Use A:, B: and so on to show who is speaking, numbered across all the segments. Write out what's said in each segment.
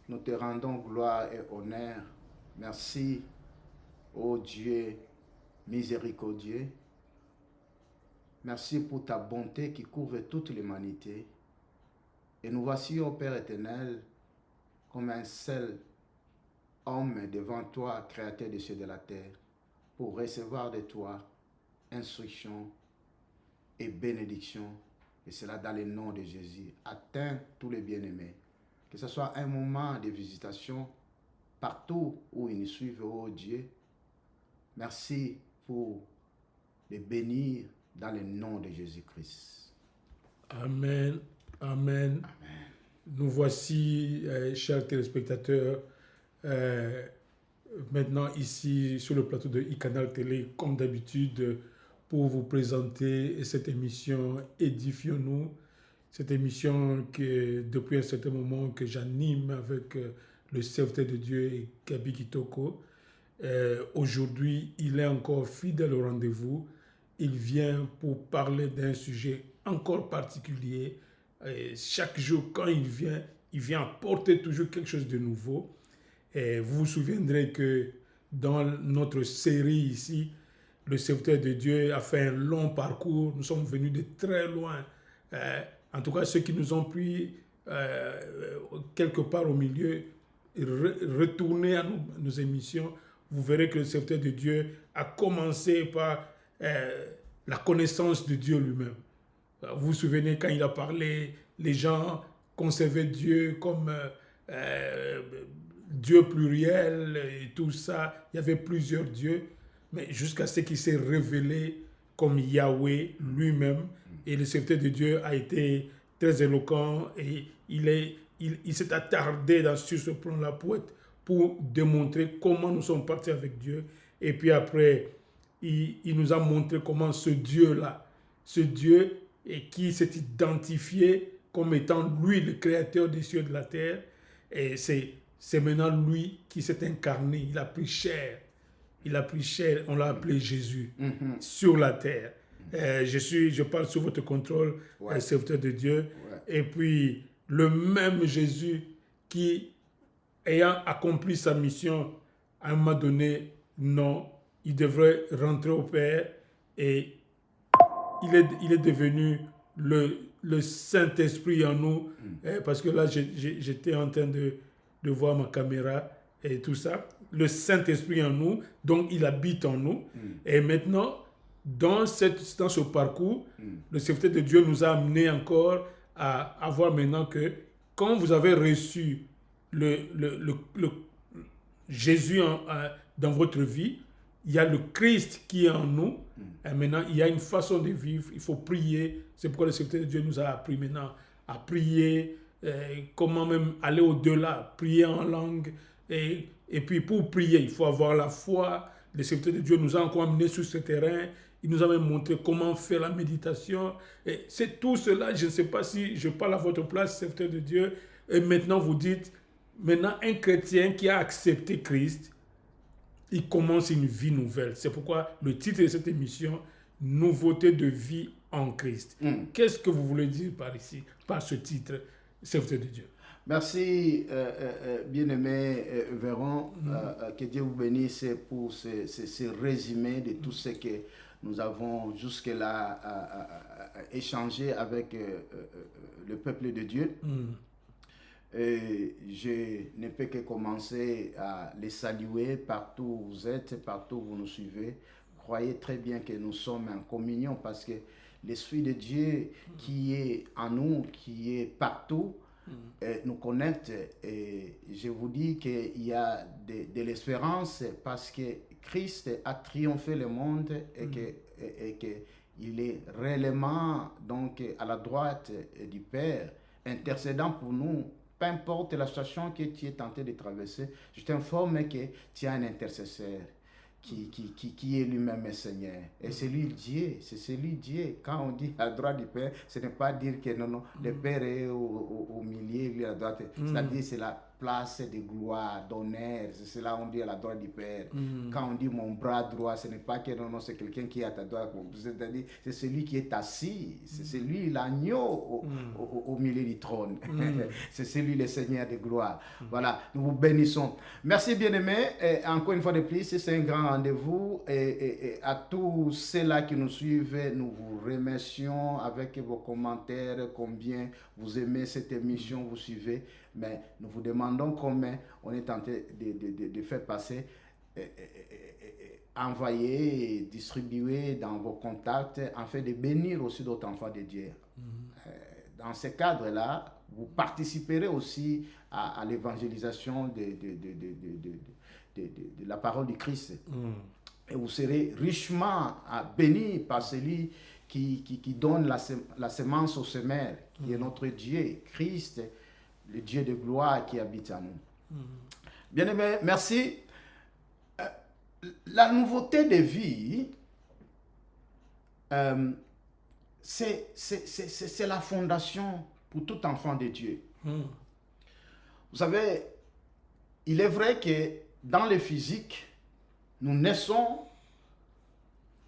A: nous te rendons gloire et honneur. Merci, ô Dieu miséricordieux. Merci pour ta bonté qui couvre toute l'humanité. Et nous voici, ô Père éternel, comme un seul homme devant toi, créateur des cieux et de la terre, pour recevoir de toi instruction et bénédiction. Et cela dans le nom de Jésus. Atteins tous les bien-aimés. Que ce soit un moment de visitation partout où ils nous suivent, oh Dieu. Merci pour les bénir dans le nom de Jésus-Christ.
B: Amen. Amen.
A: Amen.
B: Nous voici, chers téléspectateurs, maintenant ici sur le plateau de iCanal Télé, comme d'habitude, pour vous présenter cette émission Édifions-nous. Cette émission que depuis un certain moment que j'anime avec le serviteur de Dieu Gabi Kitoko. Aujourd'hui, il est encore fidèle au rendez-vous. Il vient pour parler d'un sujet encore particulier. Chaque jour, quand il vient apporter toujours quelque chose de nouveau. Et vous vous souviendrez que dans notre série ici, le serviteur de Dieu a fait un long parcours. Nous sommes venus de très loin. En tout cas, ceux qui nous ont pris quelque part au milieu, retournez à nos émissions. Vous verrez que le serviteur de Dieu a commencé par la connaissance de Dieu lui-même. Vous vous souvenez quand il a parlé, les gens concevaient Dieu comme Dieu pluriel et tout ça. Il y avait plusieurs dieux, mais jusqu'à ce qu'il s'est révélé comme Yahweh lui-même. Et le serviteur de Dieu a été très éloquent et il s'est attardé sur ce plan-là pour démontrer comment nous sommes partis avec Dieu. Et puis après, il nous a montré comment ce Dieu-là, ce Dieu qui s'est identifié comme étant lui le créateur des cieux et de la terre, et c'est maintenant lui qui s'est incarné, il a pris chair, on l'a appelé Jésus sur la terre. Je parle sous votre contrôle, serviteur de Dieu. Et puis, le même Jésus qui, ayant accompli sa mission, à un moment donné, non, il devrait rentrer au Père et il est devenu le Saint-Esprit en nous. Parce que là, j'étais en train de voir ma caméra et tout ça. Le Saint-Esprit en nous, donc il habite en nous. Et maintenant, dans ce parcours, le serviteur de Dieu nous a amené encore à voir maintenant que quand vous avez reçu le Jésus dans votre vie, il y a le Christ qui est en nous. Et maintenant, il y a une façon de vivre. Il faut prier. C'est pourquoi le serviteur de Dieu nous a appris maintenant à prier, comment même aller au-delà, prier en langue. Et puis pour prier, il faut avoir la foi. Le serviteur de Dieu nous a encore amenés sur ce terrain. Il nous a même montré comment faire la méditation. Et c'est tout cela. Je ne sais pas si je parle à votre place, serviteur de Dieu. Et maintenant, vous dites, maintenant, un chrétien qui a accepté Christ, il commence une vie nouvelle. C'est pourquoi le titre de cette émission, Nouveauté de vie en Christ. Qu'est-ce que vous voulez dire par ce titre, serviteur de Dieu?
A: Merci, bien-aimé Véron. Que Dieu vous bénisse pour ce résumé de tout ce que nous avons jusque-là échangé avec le peuple de Dieu. Et je ne peux que commencer à les saluer partout où vous êtes, partout où vous nous suivez. Croyez très bien que nous sommes en communion parce que l'Esprit de Dieu qui est en nous, qui est partout, nous connecte. Et je vous dis qu'il y a de l'espérance parce que Christ a triomphé le monde et qu'il est réellement donc à la droite du Père, intercédant pour nous. Peu importe la situation que tu es tenté de traverser, je t'informe que tu as un intercesseur qui est lui-même Seigneur. Et c'est lui Dieu, c'est celui Dieu. Quand on dit à droite du Père, ce n'est pas dire que non, le Père est au milieu, lui à droite. C'est-à-dire c'est la place de gloire, d'honneur. C'est cela on dit à la droite du Père. Quand on dit mon bras droit, ce n'est pas que non, c'est quelqu'un qui est à ta droite. C'est-à-dire, c'est celui qui est assis. C'est celui, l'agneau au milieu du trône. C'est celui, le Seigneur de gloire. Voilà, nous vous bénissons. Merci bien-aimés. Encore une fois de plus, c'est un grand rendez-vous. Et à tous ceux-là qui nous suivent, nous vous remercions avec vos commentaires, combien vous aimez cette émission, vous suivez. Mais nous vous demandons comment on est tenté de faire passer, envoyer, distribuer dans vos contacts, afin de bénir aussi d'autres enfants de Dieu. Dans ce cadre-là, vous participerez aussi à l'évangélisation de la parole du Christ. Et vous serez richement bénis par celui qui donne la semence au semeur, qui est notre Dieu, Christ, le Dieu de gloire qui habite en nous. Bien-aimés, merci. La nouveauté de vie, c'est la fondation pour tout enfant de Dieu. Vous savez, il est vrai que dans le physique, nous naissons,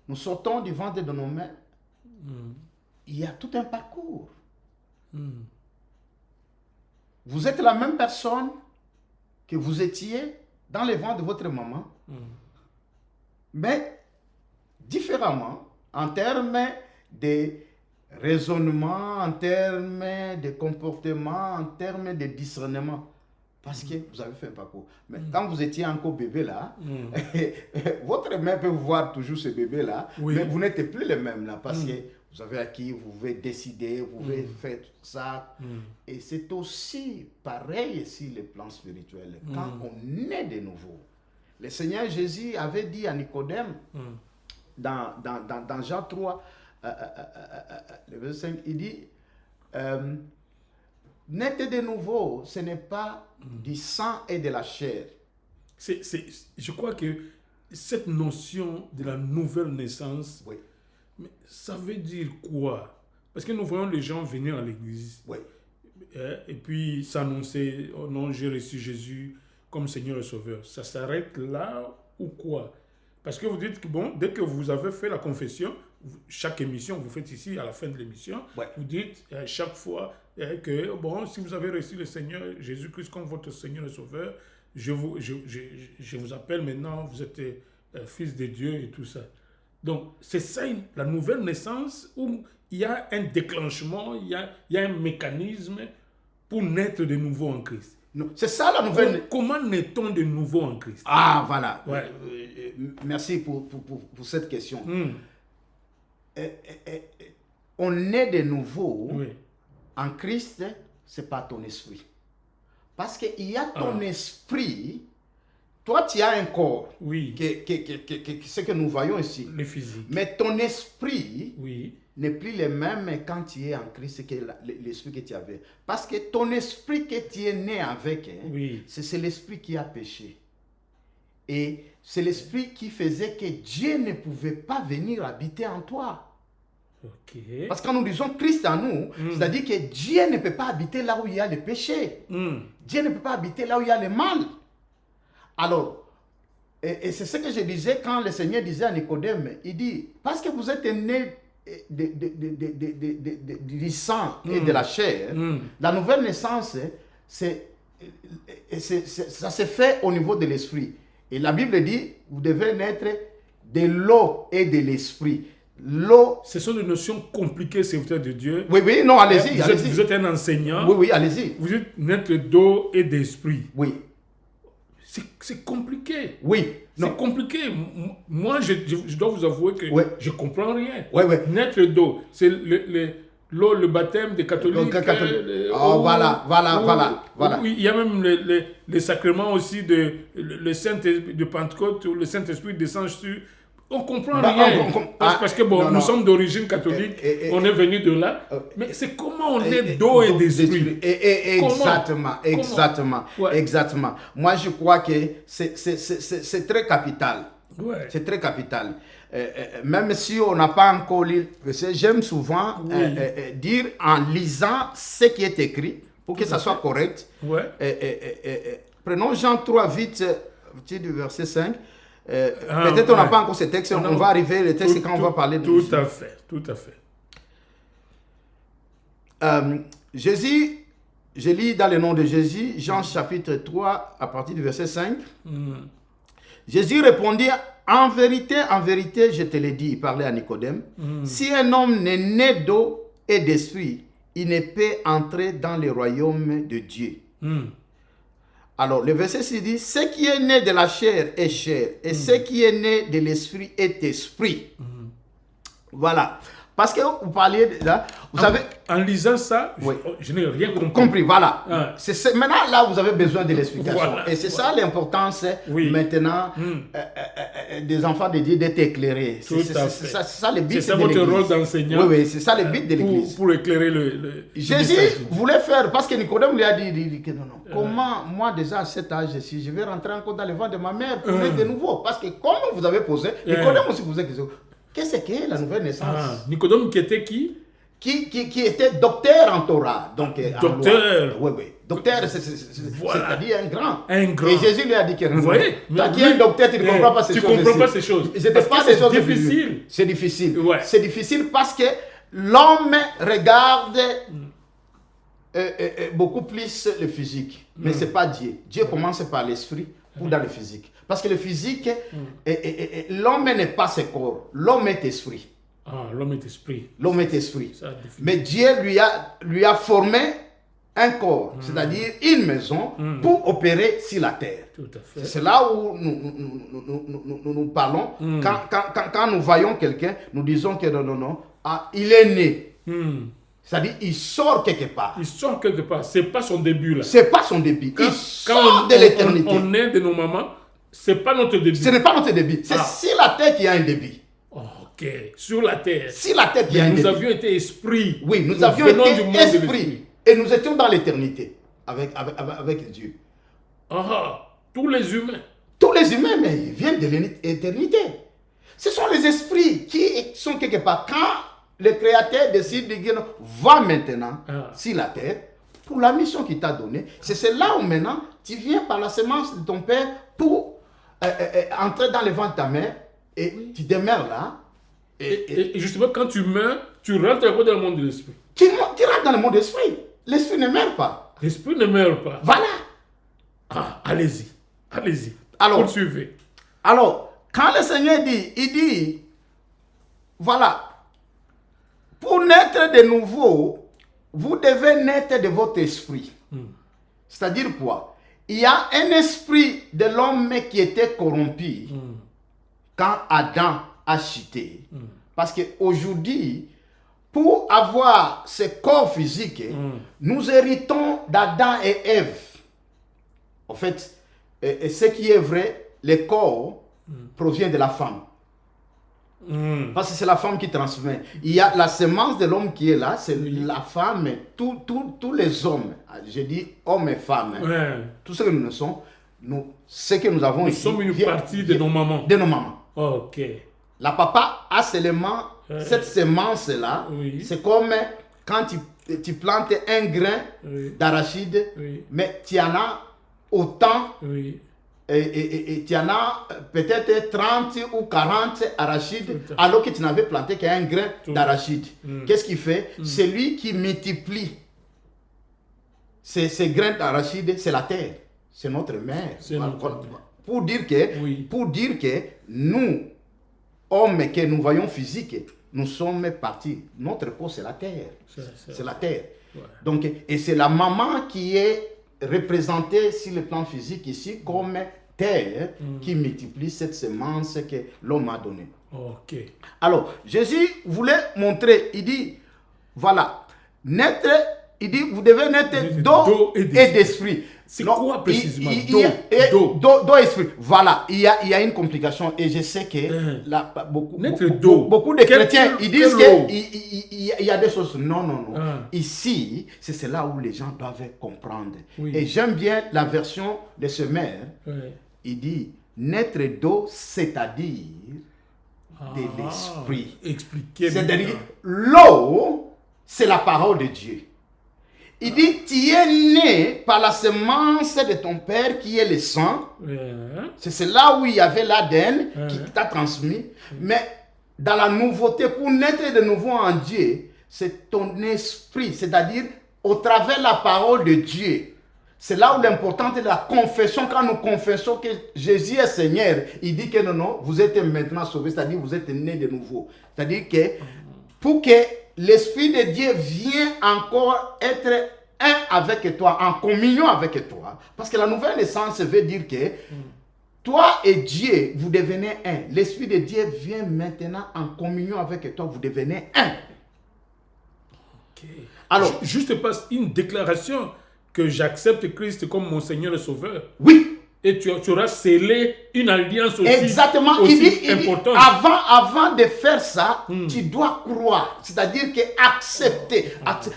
A: nous sortons du ventre de nos mères. Il y a tout un parcours. Vous êtes la même personne que vous étiez dans le ventre de votre maman, mais différemment en termes de raisonnement, en termes de comportement, en termes de discernement. Parce que vous avez fait un parcours. Mais quand vous étiez encore bébé là, votre mère peut voir toujours ce bébé là, mais vous n'êtes plus le même là. Parce que vous avez acquis, vous pouvez décider, vous pouvez faire tout ça. Et c'est aussi pareil sur le plan spirituel. Quand on est de nouveau, le Seigneur Jésus avait dit à Nicodème, dans Jean 3, le verset 5, il dit, naître de nouveau, ce n'est pas du sang et de la chair.
B: Je crois que cette notion de la nouvelle naissance, mais ça veut dire quoi? Parce que nous voyons les gens venir à l'église et puis s'annoncer, oh non, j'ai reçu Jésus comme Seigneur et Sauveur. Ça s'arrête là ou quoi? Parce que vous dites que bon, dès que vous avez fait la confession, chaque émission, vous faites ici à la fin de l'émission, vous dites chaque fois que bon, si vous avez reçu le Seigneur Jésus-Christ comme votre Seigneur et Sauveur, je vous appelle maintenant, vous êtes fils de Dieu et tout ça. Donc, c'est ça la nouvelle naissance où il y a un déclenchement, il y a un mécanisme pour naître de nouveau en Christ.
A: C'est ça la nouvelle...
B: Comment naît-on de nouveau en Christ?
A: Ah, voilà. Merci pour cette question. On est de nouveau en Christ, c'est pas ton esprit. Parce qu'il y a ton esprit, toi tu as un corps, ce que nous voyons ici.
B: Le physique.
A: Mais ton esprit n'est plus le même quand tu es en Christ que l'esprit que tu avais. Parce que ton esprit que tu es né avec, c'est l'esprit qui a péché. Et c'est l'esprit qui faisait que Dieu ne pouvait pas venir habiter en toi. Parce que quand nous disons Christ en nous, c'est-à-dire que Dieu ne peut pas habiter là où il y a le péché. Dieu ne peut pas habiter là où il y a le mal. Alors, et c'est ce que je disais quand le Seigneur disait à Nicodème, il dit, parce que vous êtes né du sang et de la chair, la nouvelle naissance, ça se fait au niveau de l'esprit. Et la Bible dit, vous devez naître de l'eau et de l'esprit. L'eau...
B: Ce sont des notions compliquées, serviteur de Dieu.
A: Oui, non, allez-y.
B: Vous êtes un enseignant.
A: Oui, allez-y.
B: Vous êtes naître d'eau et d'esprit.
A: Oui.
B: C'est compliqué.
A: Oui.
B: C'est compliqué. Moi, je dois vous avouer que je ne comprends rien. Naître d'eau, c'est l'eau, le baptême des catholiques.
A: Voilà.
B: Il y a même les sacrements aussi le Saint de Pentecôte, où le Saint-Esprit descend sur... On ne comprend rien. Parce que nous sommes d'origine catholique, on est venu de là. Mais c'est comment on est d'eau et d'esprit.
A: Exactement. Moi, je crois que c'est très capital. C'est très capital. Même si on n'a pas encore lu, j'aime souvent dire en lisant ce qui est écrit, pour que ça soit correct.
B: Ouais.
A: Prenons Jean 3 vite, du verset 5. Peut-être on n'a pas encore ce texte, on va arriver le texte quand on va parler de
B: Tout à fait, tout à fait.
A: Jésus, je lis dans le nom de Jésus, Jean chapitre 3, à partir du verset 5. Jésus répondit, en vérité, je te l'ai dit, il parlait à Nicodème, si un homme n'est né d'eau et d'esprit, il ne peut entrer dans le royaume de Dieu. Alors, le verset 6 dit, ce qui est né de la chair est chair, et ce qui est né de l'esprit est esprit. Voilà. Parce que vous parliez de là, vous savez...
B: En lisant ça, je n'ai rien
A: compris. Voilà. Maintenant, là, vous avez besoin de l'explication.
B: Voilà.
A: Et c'est ça l'importance maintenant des enfants de Dieu d'être éclairés.
B: Tout à fait.
A: C'est ça le but de l'Église.
B: C'est ça votre rôle d'enseignant.
A: Oui, c'est ça le but de l'Église.
B: Pour éclairer le
A: Jésus voulait faire, parce que Nicodème lui a dit que non. Comment, moi déjà à cet âge-ci, je vais rentrer encore dans le ventre de ma mère pour naître de nouveau? Parce que comme vous avez posé, Nicodème aussi posait la question. Qu'est-ce que la nouvelle naissance?
B: Nicodème qui était qui?
A: Qui était docteur en Torah. Donc,
B: docteur.
A: Oui. Docteur, c'est-à-dire un grand. Et Jésus lui a dit que
B: vous voyez,
A: toi qui es un docteur, tu ne comprends pas ces choses.
B: Tu ne comprends pas ces choses.
A: C'est
B: difficile.
A: C'est difficile. C'est difficile parce que l'homme regarde beaucoup plus le physique. Mais ce n'est pas Dieu. Dieu commence par l'esprit ou dans le physique. Parce que le physique, l'homme n'est pas ce corps, l'homme est esprit.
B: L'homme est esprit.
A: L'homme est esprit. Mais Dieu lui a formé un corps, c'est-à-dire une maison pour opérer sur la terre.
B: Tout à fait.
A: C'est là où nous parlons. Quand nous voyons quelqu'un, nous disons que non, il est né. C'est-à-dire, il sort quelque part.
B: Il sort quelque part. Ce n'est pas son début là.
A: Ce n'est pas son début. Il sort de l'éternité.
B: On est de nos mamans. Ce n'est pas notre début.
A: Ce n'est pas notre début. C'est sur la terre qu'il y a un début.
B: Ok. Sur la terre.
A: Sur la terre qu'il y a un début.
B: Nous avions été esprit.
A: Oui, nous avions été esprit. Et nous étions dans l'éternité avec Dieu.
B: Tous les humains.
A: Tous les humains, mais ils viennent de l'éternité. Ce sont les esprits qui sont quelque part. Quand le Créateur décide de dire, va maintenant sur la terre, pour la mission qu'il t'a donnée, c'est là où maintenant, tu viens par la semence de ton Père pour entrer dans le ventre de ta mère et tu demeures là.
B: Et justement, quand tu meurs, tu rentres encore dans le monde de l'esprit.
A: Tu rentres dans le monde de l'esprit. L'esprit ne meurt pas.
B: L'esprit ne meurt pas.
A: Voilà.
B: Allez-y.
A: Alors,
B: poursuivez.
A: Alors, quand le Seigneur dit, il dit, voilà, pour naître de nouveau, vous devez naître de votre esprit. C'est-à-dire quoi? Il y a un esprit de l'homme qui était corrompu quand Adam a chuté. Parce qu'aujourd'hui, pour avoir ce corps physique, nous héritons d'Adam et Ève. En fait, ce qui est vrai, le corps provient de la femme. Parce que c'est la femme qui transmet. Il y a la semence de l'homme qui est là, c'est la femme, tous les hommes, je dis hommes et femmes, tout ce que nous sommes, ce que nous avons ici.
B: Nous sommes une partie de nos mamans.
A: De nos mamans.
B: Ok.
A: La papa a seulement cette semence-là. C'est comme quand tu plantes un grain d'arachide, mais tu en as autant. Et tu en as peut-être 30 ou 40 arachides, alors que tu n'avais planté qu'un grain d'arachide. Qu'est-ce qu'il fait? C'est lui qui multiplie ces grains d'arachide, c'est la terre, c'est notre mère. Pour dire que nous, hommes que nous voyons physiques, nous sommes partis. Notre peau, c'est la terre. C'est la terre. Donc, et c'est la maman qui est représentée sur le plan physique ici comme terre qui multiplie cette semence que l'homme a donnée. Alors, Jésus voulait montrer, il dit, voilà, naître, il dit, vous devez naître d'eau et d'esprit.
B: C'est quoi précisément?
A: D'eau et esprit. Voilà, il y a une complication et je sais que beaucoup de chrétiens, ils disent qu'il y a des choses. Non. Ici, c'est là où les gens doivent comprendre. Et j'aime bien la version de ce maire. Il dit, naître d'eau, c'est-à-dire de l'esprit.
B: Expliquez-moi.
A: C'est-à-dire, l'eau, c'est la parole de Dieu. Il dit, tu es né par la semence de ton père qui est le sang. C'est là où il y avait l'ADN qui t'a transmis. Mais dans la nouveauté, pour naître de nouveau en Dieu, c'est ton esprit, c'est-à-dire au travers de la parole de Dieu. C'est là où l'important est la confession. Quand nous confessons que Jésus est Seigneur, il dit que non, vous êtes maintenant sauvés, c'est-à-dire vous êtes nés de nouveau. C'est-à-dire que pour que l'Esprit de Dieu vienne encore être un avec toi, en communion avec toi, parce que la nouvelle naissance veut dire que toi et Dieu, vous devenez un. L'Esprit de Dieu vient maintenant en communion avec toi, vous devenez un.
B: Okay.
A: Alors,
B: juste pas une déclaration que j'accepte Christ comme mon Seigneur et Sauveur.
A: Oui.
B: Et tu auras scellé une alliance aussi,
A: exactement.
B: aussi
A: il dit,
B: importante.
A: Avant de faire ça, tu dois croire. C'est-à-dire que accepter.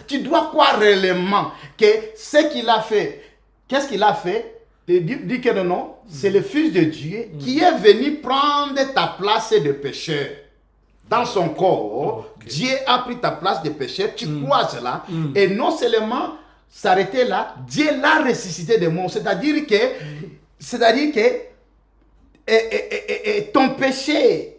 A: Tu dois croire réellement que ce qu'il a fait, qu'est-ce qu'il a fait? Il dit que non, c'est le Fils de Dieu qui est venu prendre ta place de pécheur. Dans son corps, Dieu a pris ta place de pécheur. Tu crois cela. Et non seulement s'arrêter là, Dieu l'a ressuscité des morts. C'est-à-dire que ton péché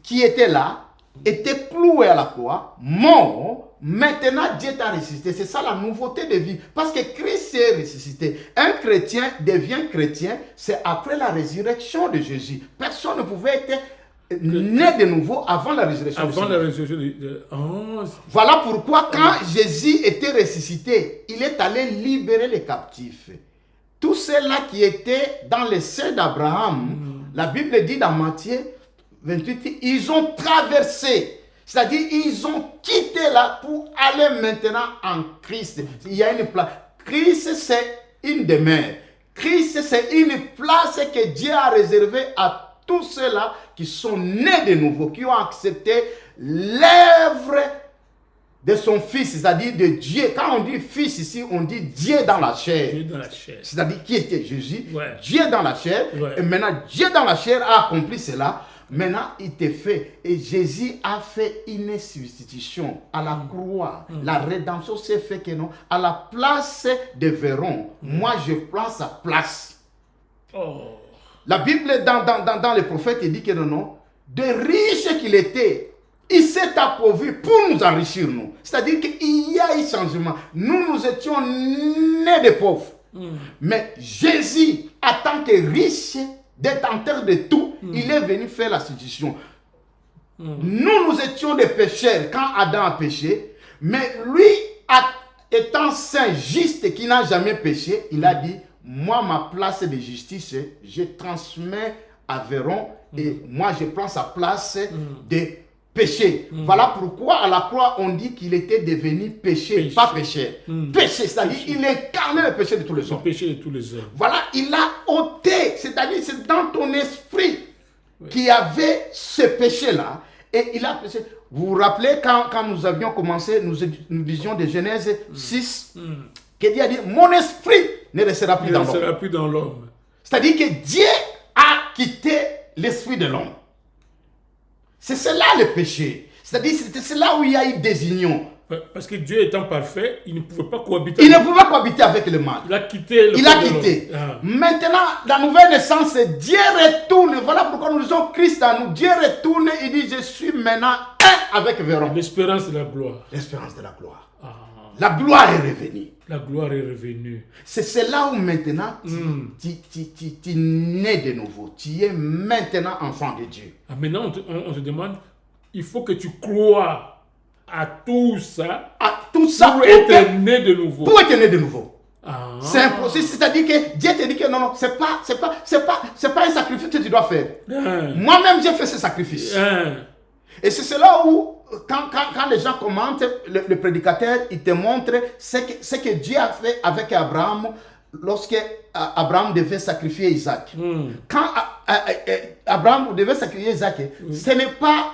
A: qui était là, était cloué à la croix, mort. Maintenant, Dieu t'a ressuscité. C'est ça la nouveauté de vie. Parce que Christ est ressuscité. Un chrétien devient chrétien, c'est après la résurrection de Jésus. Personne ne pouvait être né de nouveau avant la résurrection.
B: Avant la résurrection
A: Voilà pourquoi quand Jésus était ressuscité, il est allé libérer les captifs. Tous ceux-là qui étaient dans les seins d'Abraham, la Bible dit dans Matthieu 28, ils ont traversé. C'est-à-dire, ils ont quitté là pour aller maintenant en Christ. Il y a une place. Christ, c'est une demeure. Christ, c'est une place que Dieu a réservée à tous ceux-là qui sont nés de nouveau, qui ont accepté l'œuvre de son Fils, c'est-à-dire de Dieu. Quand on dit Fils ici, on dit Dieu dans la chair.
B: Dieu dans la chair.
A: C'est-à-dire qui était Jésus,
B: Dieu
A: dans la chair. Et maintenant, Dieu dans la chair a accompli cela. Maintenant, il te fait. Et Jésus a fait une substitution à la croix. La rédemption s'est fait que non. À la place de Véron, moi je prends sa place. La Bible, dans les prophètes, il dit que non, de riche qu'il était, il s'est appauvri pour nous enrichir, nous. C'est-à-dire qu'il y a un changement. Nous étions nés de pauvres. Mais Jésus, en tant que riche, détenteur de tout, il est venu faire la substitution. Nous étions des pécheurs quand Adam a péché, mais lui, étant saint, juste, qui n'a jamais péché, il a dit, moi, ma place de justice, je transmets à Véron et moi, je prends sa place de péché. Voilà pourquoi à la croix, on dit qu'il était devenu péché, pas pécheur. Péché, c'est-à-dire il incarnait le péché de tous les hommes.
B: Le péché de tous les hommes.
A: Voilà, il a ôté, c'est-à-dire c'est dans ton esprit qu'il y avait ce péché-là. Et il a péché. Vous vous rappelez quand nous avions commencé, nous disions de Genèse 6, que Dieu a dit, mon esprit ne restera plus dans l'homme. C'est-à-dire que Dieu a quitté l'esprit de l'homme. C'est cela le péché. C'est-à-dire c'est là où il y a eu désunion.
B: Parce que Dieu étant parfait, il ne pouvait pas cohabiter.
A: Il ne pouvait pas cohabiter avec le mal.
B: Il a quitté le
A: Maintenant, la nouvelle naissance, Dieu retourne. Voilà pourquoi nous disons Christ à nous. Dieu retourne, il dit, je suis maintenant un avec Véron.
B: L'espérance de la gloire.
A: L'espérance de la gloire. La gloire est revenue.
B: La gloire est revenue.
A: C'est là où maintenant tu nais de nouveau. Tu es maintenant enfant de Dieu.
B: Maintenant, on te demande, il faut que tu crois à tout ça, pour être né de nouveau.
A: Pour être né de nouveau. C'est un processus, c'est-à-dire que Dieu te dit que non, c'est pas un sacrifice que tu dois faire. Moi-même, j'ai fait ce sacrifice. Et c'est cela où, quand les gens commentent, le prédicateur, il te montre ce que Dieu a fait avec Abraham lorsque Abraham devait sacrifier Isaac. Quand Abraham devait sacrifier Isaac, ce n'est pas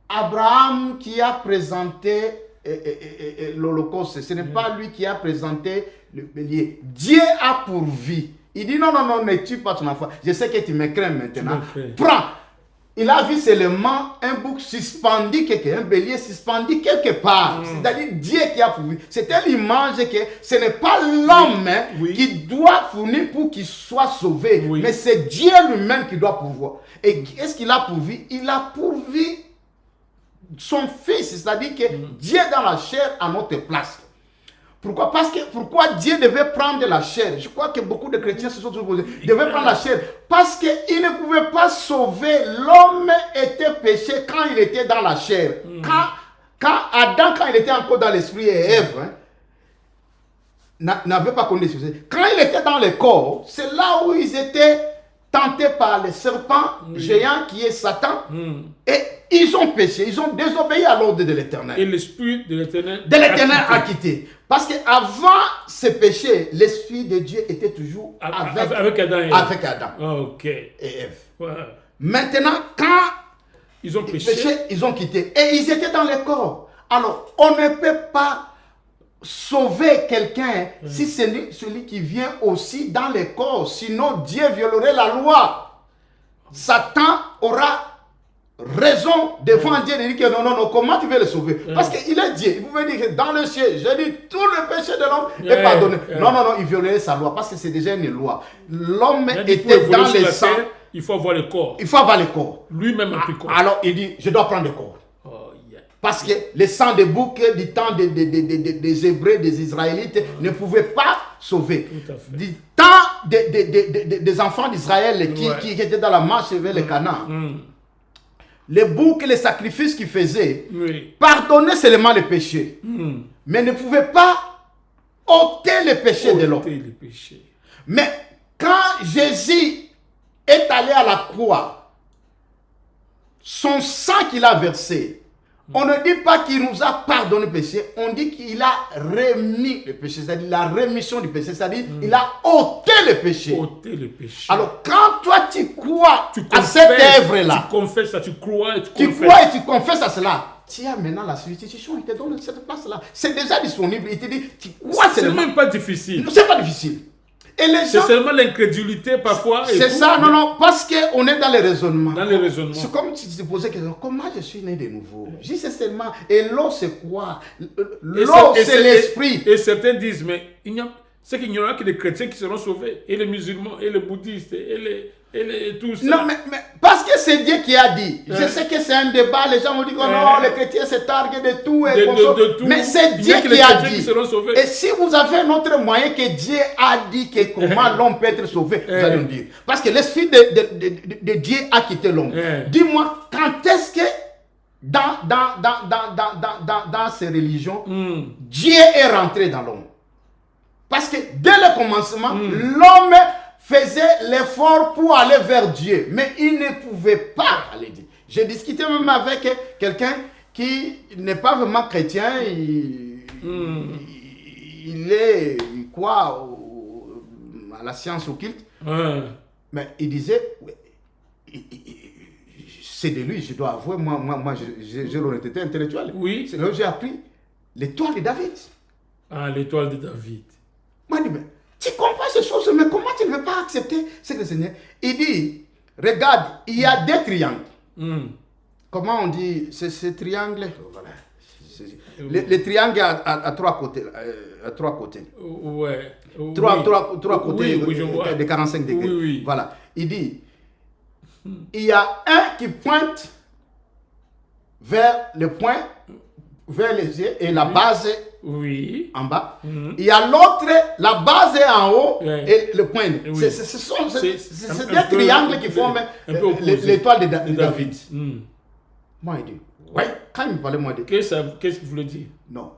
A: Abraham qui a présenté l'Holocauste, ce n'est pas lui qui a présenté le bélier. Dieu a pourvu. Il dit non, ne tue pas ton enfant. Je sais que tu me crains maintenant. Prends. il a vu seulement un bouc suspendu, un bélier suspendu quelque part. C'est-à-dire Dieu qui a pourvu. C'était l'image que ce n'est pas l'homme qui doit fournir pour qu'il soit sauvé, mais c'est Dieu lui-même qui doit pourvoir. Et qu'est-ce qu'il a pourvu? Il a pourvu son fils, c'est-à-dire que Dieu dans la chair à notre place. Pourquoi? Pourquoi Dieu devait prendre la chair? Je crois que beaucoup de chrétiens se sont posés. Il devait prendre la chair parce qu'il ne pouvait pas sauver. L'homme était péché quand il était dans la chair. Quand Adam, quand il était encore dans l'esprit, et Ève n'avait pas connu ce. Quand il était dans le corps, c'est là où ils étaient tentés par le serpent géant qui est Satan. Et ils ont péché, ils ont désobéi à l'ordre de l'Éternel.
B: Et l'Esprit de l'Éternel
A: a quitté. Parce qu'avant ce péché, l'Esprit de Dieu était toujours avec Adam.
B: Et
A: Ève. Maintenant, quand
B: ils ont péché,
A: ils ont quitté. Et ils étaient dans le corps. Alors, on ne peut pas sauver quelqu'un si c'est celui qui vient aussi dans le corps. Sinon, Dieu violerait la loi. Satan aura raison devant Dieu de dire que non, comment tu veux le sauver? Parce qu'il est Dieu. Il pouvait dire que dans le ciel, j'ai dit tout le péché de l'homme est pardonné. Non, il violerait sa loi parce que c'est déjà une loi. L'homme était dans le sang.
B: Il faut avoir le corps.
A: Il faut avoir le corps.
B: Lui-même a pris le corps.
A: Alors il dit, je dois prendre le corps. Parce que le sang de bouc du temps des Hébreux, des Israélites, ne pouvait pas sauver. Du temps des enfants d'Israël qui étaient dans la marche vers le Canaan. Les boucs et les sacrifices qu'ils faisaient pardonnaient seulement les péchés, mais ne pouvaient pas ôter les péchés de l'homme. Mais quand Jésus est allé à la croix, son sang qu'il a versé, on ne dit pas qu'il nous a pardonné le péché, on dit qu'il a remis le péché, c'est-à-dire la rémission du péché, c'est-à-dire il a ôté le péché. Alors quand toi tu crois à cette œuvre-là,
B: tu confesses ça, tu crois et
A: tu confesses à cela, tu as maintenant la substitution, il te donne cette place-là. C'est déjà disponible, il te dit, tu crois
B: seulement. C'est même pas difficile.
A: C'est pas difficile.
B: C'est seulement l'incrédulité parfois.
A: C'est ça, non, parce qu'on est dans les raisonnements.
B: C'est
A: comme si tu te posais la question, comment je suis né de nouveau? Je dis, c'est seulement, et l'eau c'est quoi? L'eau c'est l'esprit.
B: Et certains disent, mais c'est qu'il n'y aura que des chrétiens qui seront sauvés, et les musulmans, et les bouddhistes, et tout ça.
A: Non, mais parce que c'est Dieu qui a dit. Je sais que c'est un débat, les gens vont dire que non, les chrétiens se targuent de tout. De tout. Mais c'est Dieu qui a dit. Et si vous avez un autre moyen que Dieu a dit que comment l'homme peut être sauvé, vous allez nous dire. Parce que l'esprit de Dieu a quitté l'homme. Dis-moi, quand est-ce que dans ces religions, Dieu est rentré dans l'homme? Parce que dès le commencement, l'homme faisait l'effort pour aller vers Dieu, mais il ne pouvait pas aller dire. J'ai discuté même avec quelqu'un qui n'est pas vraiment chrétien, il est quoi à la science occulte, mais il disait, c'est de lui, je dois avouer, moi j'ai l'honnêteté intellectuelle.
B: Oui.
A: C'est là où j'ai appris l'étoile de David.
B: Ah, l'étoile de David.
A: Moi, je dis, mais tu comprends ces choses, mais comment tu ne veux pas accepter ce que le Seigneur? Il dit, regarde, il y a des triangles. Comment on dit ces triangles? Voilà. Les triangles à trois côtés. Trois côtés. Trois côtés de 45 degrés. Voilà. Il dit, il y a un qui pointe vers le point, vers les yeux, et la base en bas. Il y a l'autre, la base est en haut et le point. C'est des triangles qui forment l'étoile de David. Moi, il dit, quand il me parlait, moi, il dit,
B: qu'est-ce qu'il voulait dire?
A: Non.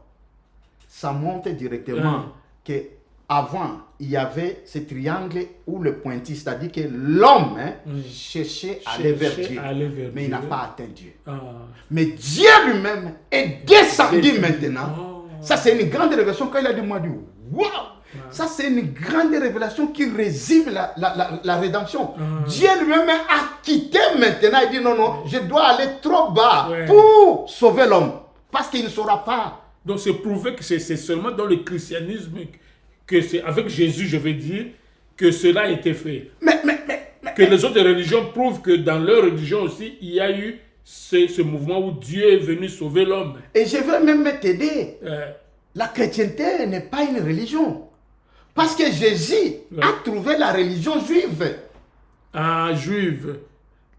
A: Ça montre directement que avant, il y avait ce triangle où le pointis, c'est-à-dire que l'homme cherchait à aller vers Dieu, mais il n'a pas atteint Dieu. Mais Dieu lui-même est descendu maintenant. Ça, c'est une grande révélation. Quand il a dit, moi, waouh! Ça, c'est une grande révélation qui résume la rédemption. Dieu lui-même a quitté maintenant. Il dit, non, je dois aller trop bas pour sauver l'homme. Parce qu'il ne saura pas.
B: Donc, c'est prouvé que c'est seulement dans le christianisme, que c'est avec Jésus, je veux dire, que cela a été fait.
A: Mais
B: que les autres religions prouvent que dans leur religion aussi, il y a eu ce mouvement où Dieu est venu sauver l'homme.
A: Et je vais même t'aider. La chrétienté n'est pas une religion. Parce que Jésus a trouvé la religion juive.
B: Ah, juive.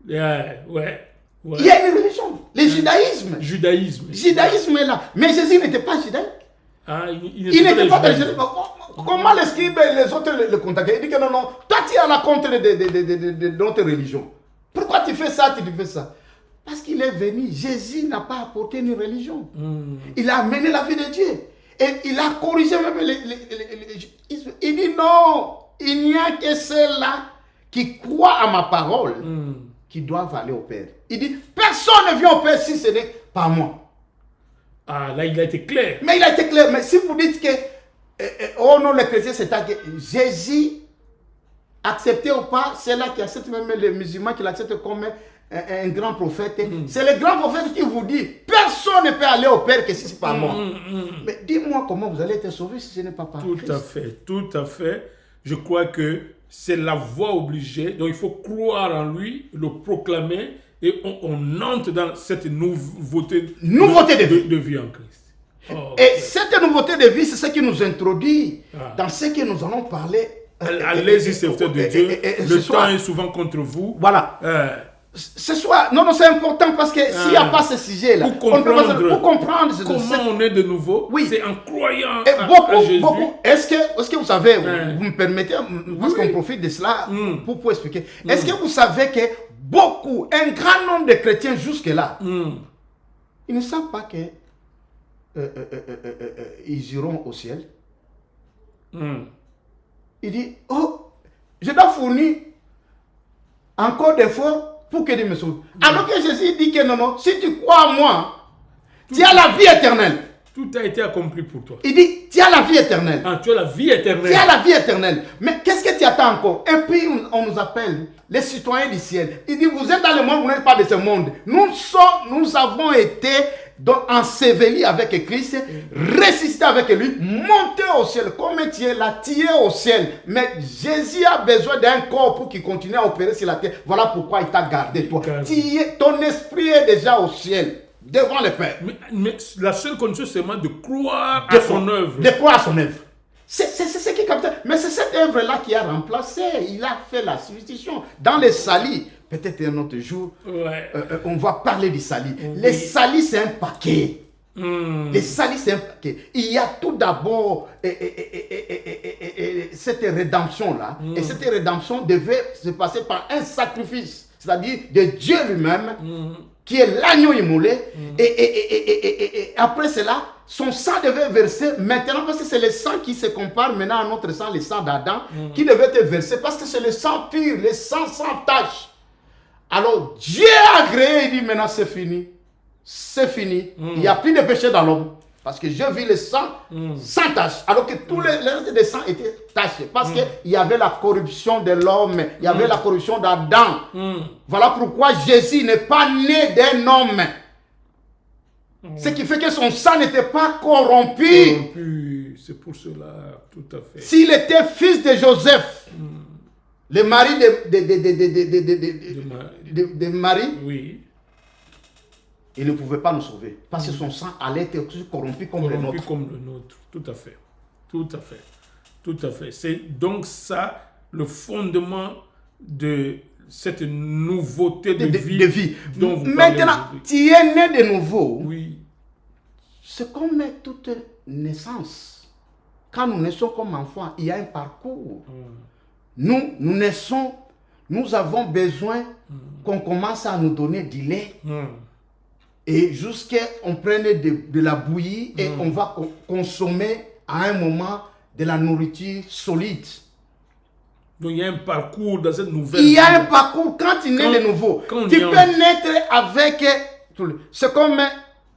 B: Ouais.
A: Il y a une religion, le judaïsme. Judaïsme est là. Mais Jésus n'était pas judaïque.
B: Ah,
A: il n'était pas dans le judaïsme. Comment les scribes et les autres le contactaient? Il dit que non, toi tu es à la contre de notre religion. Pourquoi tu fais ça, tu fais ça? Parce qu'il est venu. Jésus n'a pas apporté une religion. Il a amené la vie de Dieu. Et il a corrigé même il dit non, il n'y a que ceux-là qui croient à ma parole qui doivent aller au Père. Il dit, personne ne vient au Père si ce n'est pas moi.
B: Ah, là, il a été clair.
A: Mais il a été clair. Mais si vous dites que, oh non, les chrétiens, c'est que Jésus, accepté ou pas, c'est là qui accepte même les musulmans qui l'acceptent comme un grand prophète. C'est le grand prophète qui vous dit, personne ne peut aller au Père que si ce n'est pas moi. Mais dis-moi comment vous allez être sauvé si ce n'est pas par Christ.
B: Tout à fait. Je crois que c'est la voie obligée. Donc il faut croire en lui, le proclamer et on entre dans cette nouveauté de vie en Christ.
A: Et cette nouveauté de vie, c'est ce qui nous introduit dans ce que nous allons parler.
B: Allez-y, serviteurs de Dieu. Le temps est souvent contre vous.
A: Voilà. Ce soir, non, c'est important parce que s'il n'y a pas ce sujet-là,
B: pour comprendre
A: comment
B: on est de nouveau, c'est en croyant
A: à
B: Jésus.
A: Est-ce que vous savez, vous me permettez, parce qu'on profite de cela pour expliquer. Est-ce que vous savez que un grand nombre de chrétiens jusque-là, ils ne savent pas que ils iront au ciel? Il dit, oh, je dois fournir encore d'efforts pour que Dieu me sauve. Alors que Jésus dit que non, si tu crois en moi, tu as la vie éternelle.
B: Tout a été accompli pour toi.
A: Il dit, tu as la vie éternelle.
B: Ah, tu as la vie éternelle.
A: Tu as la vie éternelle. Mais qu'est-ce que tu attends encore? Et puis on nous appelle les citoyens du ciel. Il dit, vous êtes dans le monde, vous n'êtes pas de ce monde. Nous avons été ensevelis avec Christ, ressuscités avec lui, montés au ciel. Comme tu es là, tu es au ciel. Mais Jésus a besoin d'un corps pour qu'il continue à opérer sur la terre. Voilà pourquoi il t'a gardé, toi. Ton esprit est déjà au ciel, devant le Père.
B: Mais la seule condition, c'est de croire à son œuvre.
A: De croire à son œuvre. C'est ce qui capte. Mais c'est cette œuvre-là qui a remplacé. Il a fait la substitution. Dans les salis, peut-être un autre jour, on va parler du salis. Les salis, c'est un paquet. Les salis, c'est un paquet. Il y a tout d'abord cette rédemption-là. Et cette rédemption devait se passer par un sacrifice. C'est-à-dire de Dieu lui-même, qui est l'agneau immolé. Et après cela, son sang devait verser maintenant, parce que c'est le sang qui se compare maintenant à notre sang, le sang d'Adam, qui devait être versé, parce que c'est le sang pur, le sang sans tache. Alors Dieu a créé, il dit maintenant c'est fini. C'est fini. Il n'y a plus de péché dans l'homme. Parce que je vis le sang sans tache. Alors que tous les restes des sangs étaient tachés. Parce qu'il y avait la corruption de l'homme. Il y avait la corruption d'Adam. Voilà pourquoi Jésus n'est pas né d'un homme. Ce qui fait que son sang n'était pas corrompu.
B: C'est pour cela, tout à fait.
A: S'il était fils de Joseph, le mari de Marie,
B: oui,
A: il ne pouvait pas nous sauver. Parce que son sang allait être corrompu comme le nôtre.
B: Tout à fait. Tout à fait. Tout à fait. C'est donc ça le fondement de cette nouveauté de vie. Dont vous
A: maintenant, tu es né de nouveau.
B: Oui.
A: C'est comme toute naissance. Quand nous naissons comme enfants, il y a un parcours. Nous naissons, nous avons besoin qu'on commence à nous donner du lait. Et jusqu'à on prenne de la bouillie et on va consommer à un moment de la nourriture solide.
B: Donc il y a un parcours dans cette nouvelle vie.
A: Il y a un parcours quand tu nais de nouveau. Tu peux naître avec... C'est comme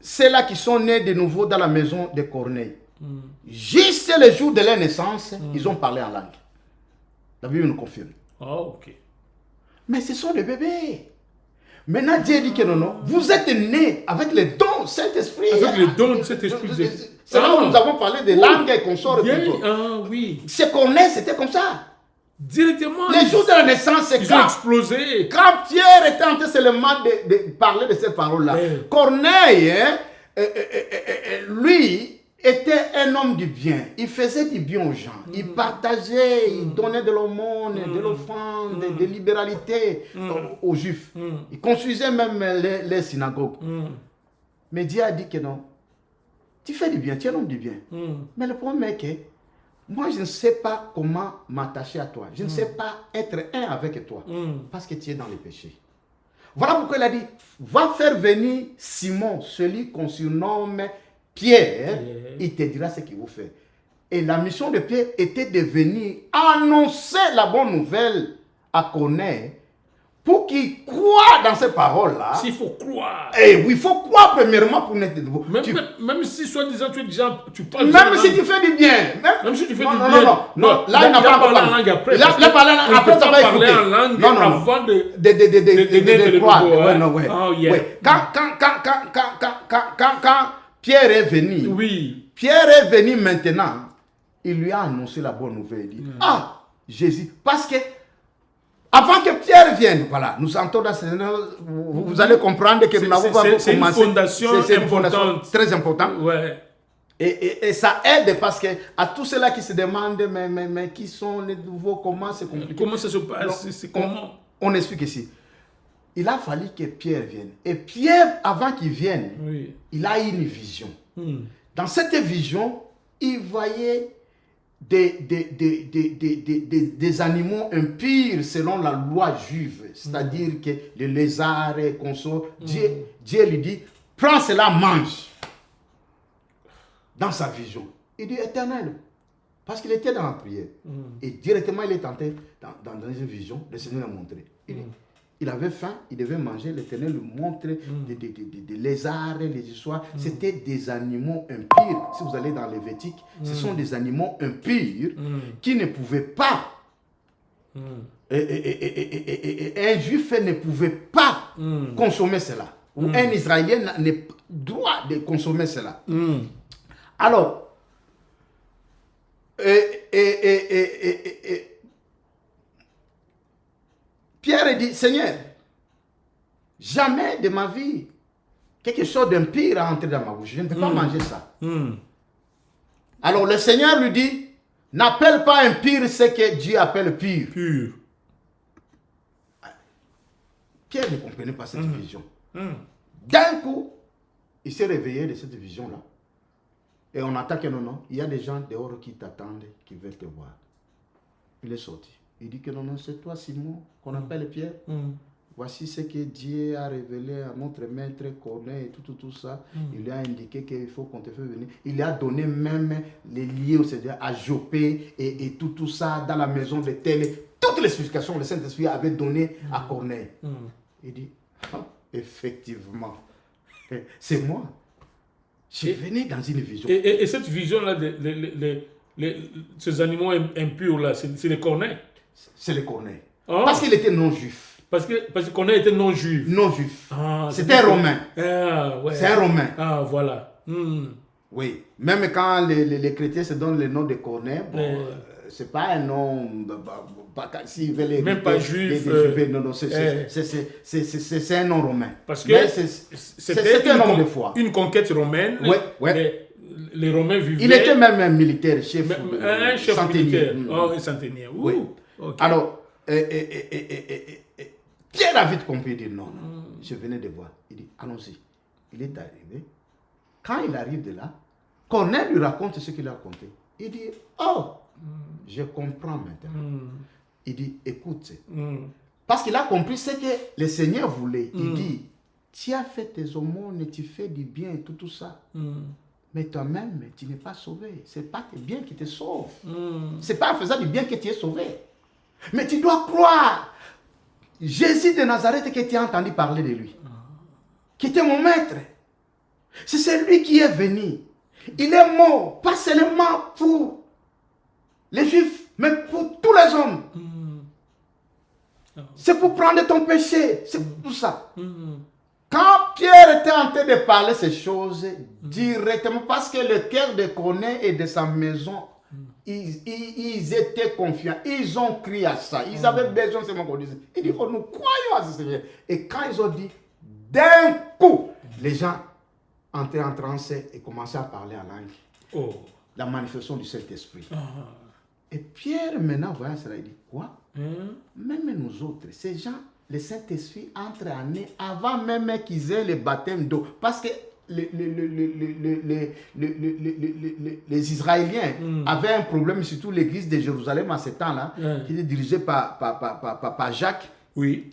A: ceux-là qui sont nés de nouveau dans la maison de Corneille. Juste le jour de leur naissance, ils ont parlé en langue. La Bible nous confirme.
B: Ok.
A: Mais ce sont des bébés. Maintenant, Dieu dit que non, vous êtes nés avec les dons Saint-Esprit.
B: Avec les dons de cet esprit.
A: C'est là où nous avons parlé de langue et qu'on sort.
B: Oui.
A: Ce qu'on est, c'était comme ça.
B: Directement.
A: Les jours de la naissance, c'est
B: ils ont explosé.
A: Quand Pierre était en train seulement de parler de ces paroles-là, Corneille, hein, lui, était un homme du bien. Il faisait du bien aux gens. Il partageait, il donnait de l'aumône, de l'offrande, de libéralité aux Juifs. Il construisait même les synagogues. Mais Dieu a dit que non. Tu fais du bien, tu es un homme du bien. Mais le problème est que moi, je ne sais pas comment m'attacher à toi. Je ne sais pas être un avec toi. Parce que tu es dans le péché. Voilà pourquoi il a dit, va faire venir Simon, celui qu'on surnomme Pierre, il te dira ce qu'il vous fait. Et la mission de Pierre était de venir annoncer la bonne nouvelle à Corneille pour qu'il croie dans ces paroles-là.
B: S'il faut croire.
A: Et oui, il faut croire premièrement pour naître de nouveau.
B: Même si soi-disant tu parles.
A: Même si tu fais du bien.
B: Même si tu fais du
A: bien.
B: Non.
A: Là, il n'a pas
B: parlé en langue après.
A: Il a parlé en langue après, ça va écouter.
B: En langue avant
A: de croire.
B: Ouais.
A: Quand Pierre est venu, Pierre est venu maintenant, il lui a annoncé la bonne nouvelle. Il dit, Jésus, parce que avant que Pierre vienne, voilà, nous entendons, vous allez comprendre que nous n'avons pas commencé.
B: C'est une fondation importante.
A: Très importante.
B: Ouais.
A: Et ça aide parce que à tous ceux-là qui se demandent, mais qui sont les nouveaux, comment c'est compliqué.
B: Comment ça se passe?
A: On explique ici. Il a fallu que Pierre vienne. Et Pierre, avant qu'il vienne, il a eu une vision. Dans cette vision, il voyait des animaux impurs selon la loi juive. C'est-à-dire que les lézards et consorts, Dieu lui dit, prends cela, mange. Dans sa vision. Il dit éternel. Parce qu'il était dans la prière. Et directement, il est entré dans une vision. Le Seigneur l'a montré. Il avait faim, il devait manger. L'Éternel lui montre des lézards, les histoires. C'était des animaux impurs. Si vous allez dans Lévitique, ce sont des animaux impurs qui ne pouvaient pas. Et un juif ne pouvait pas consommer cela. Ou un Israélien n'a pas droit de consommer cela. Alors, Pierre dit, Seigneur, jamais de ma vie, quelque chose d'impur a entré dans ma bouche. Je ne peux pas manger ça. Alors le Seigneur lui dit, n'appelle pas impur ce que Dieu appelle pur. Pierre ne comprenait pas cette vision. D'un coup, il s'est réveillé de cette vision-là. Et on attend que non, il y a des gens dehors qui t'attendent, qui veulent te voir. Il est sorti. Il dit que non, c'est toi, Simon, qu'on appelle Pierre. Voici ce que Dieu a révélé à notre maître Corneille et tout ça. Il lui a indiqué qu'il faut qu'on te fasse venir. Il lui a donné même les liens au Seigneur à Jopé et tout ça dans la maison de tel. Toutes les explications que le Saint-Esprit avait données à Corneille. Il dit, effectivement, c'est moi. Je suis venu dans une vision.
B: Et cette vision-là, ces animaux impurs-là, c'est les Corneilles.
A: C'est les Corneilles. Parce qu'il était non-juif.
B: Parce que Corneille était non-juif.
A: Non-juif. C'était un Romain. C'est un Romain.
B: Voilà.
A: Oui. Même quand les chrétiens se donnent le nom de Corneille, c'est pas un nom. S'ils veulent les
B: même pas juif.
A: Non, c'est un nom romain.
B: Parce que c'était
A: un homme de foi.
B: Une conquête romaine. Les Romains vivaient.
A: Il était même un militaire, chef.
B: Un chef militaire. Un centenier.
A: Oui. Alors, Pierre a vite compris, il dit non, je venais de voir. Il dit, allons-y. Il est arrivé. Quand il arrive de là, Corneille lui raconte ce qu'il a raconté. Il dit, je comprends maintenant. Il dit, écoute. Parce qu'il a compris ce que le Seigneur voulait. Il dit, tu as fait tes aumônes, tu fais du bien et tout ça. Mais toi-même, tu n'es pas sauvé. Ce n'est pas tes biens qui te sauvent. Ce n'est pas en faisant du bien que tu es sauvé. Mais tu dois croire. Jésus de Nazareth que tu as entendu parler de lui. Qui était mon maître. C'est celui qui est venu. Il est mort, pas seulement pour les Juifs, mais pour tous les hommes. C'est pour prendre ton péché. C'est pour ça. Quand Pierre était en train de parler ces choses, directement, parce que le cœur de Corneille et de sa maison Ils étaient confiants. Ils ont crié à ça. Ils avaient besoin seulement qu'on dise. Ils disent, oh, nous croyons à ce Seigneur. Et quand ils ont dit, d'un coup, les gens entraient en transe et commençaient à parler en langue.
B: Oh.
A: La manifestation du Saint-Esprit. Et Pierre, maintenant, voyant cela, il dit, quoi? Même nous autres, ces gens, le Saint-Esprit entre en eux avant même qu'ils aient le baptême d'eau. Parce que les Israéliens avaient un problème, surtout l'église de Jérusalem à ce temps-là, qui était dirigée par Jacques.
B: Oui.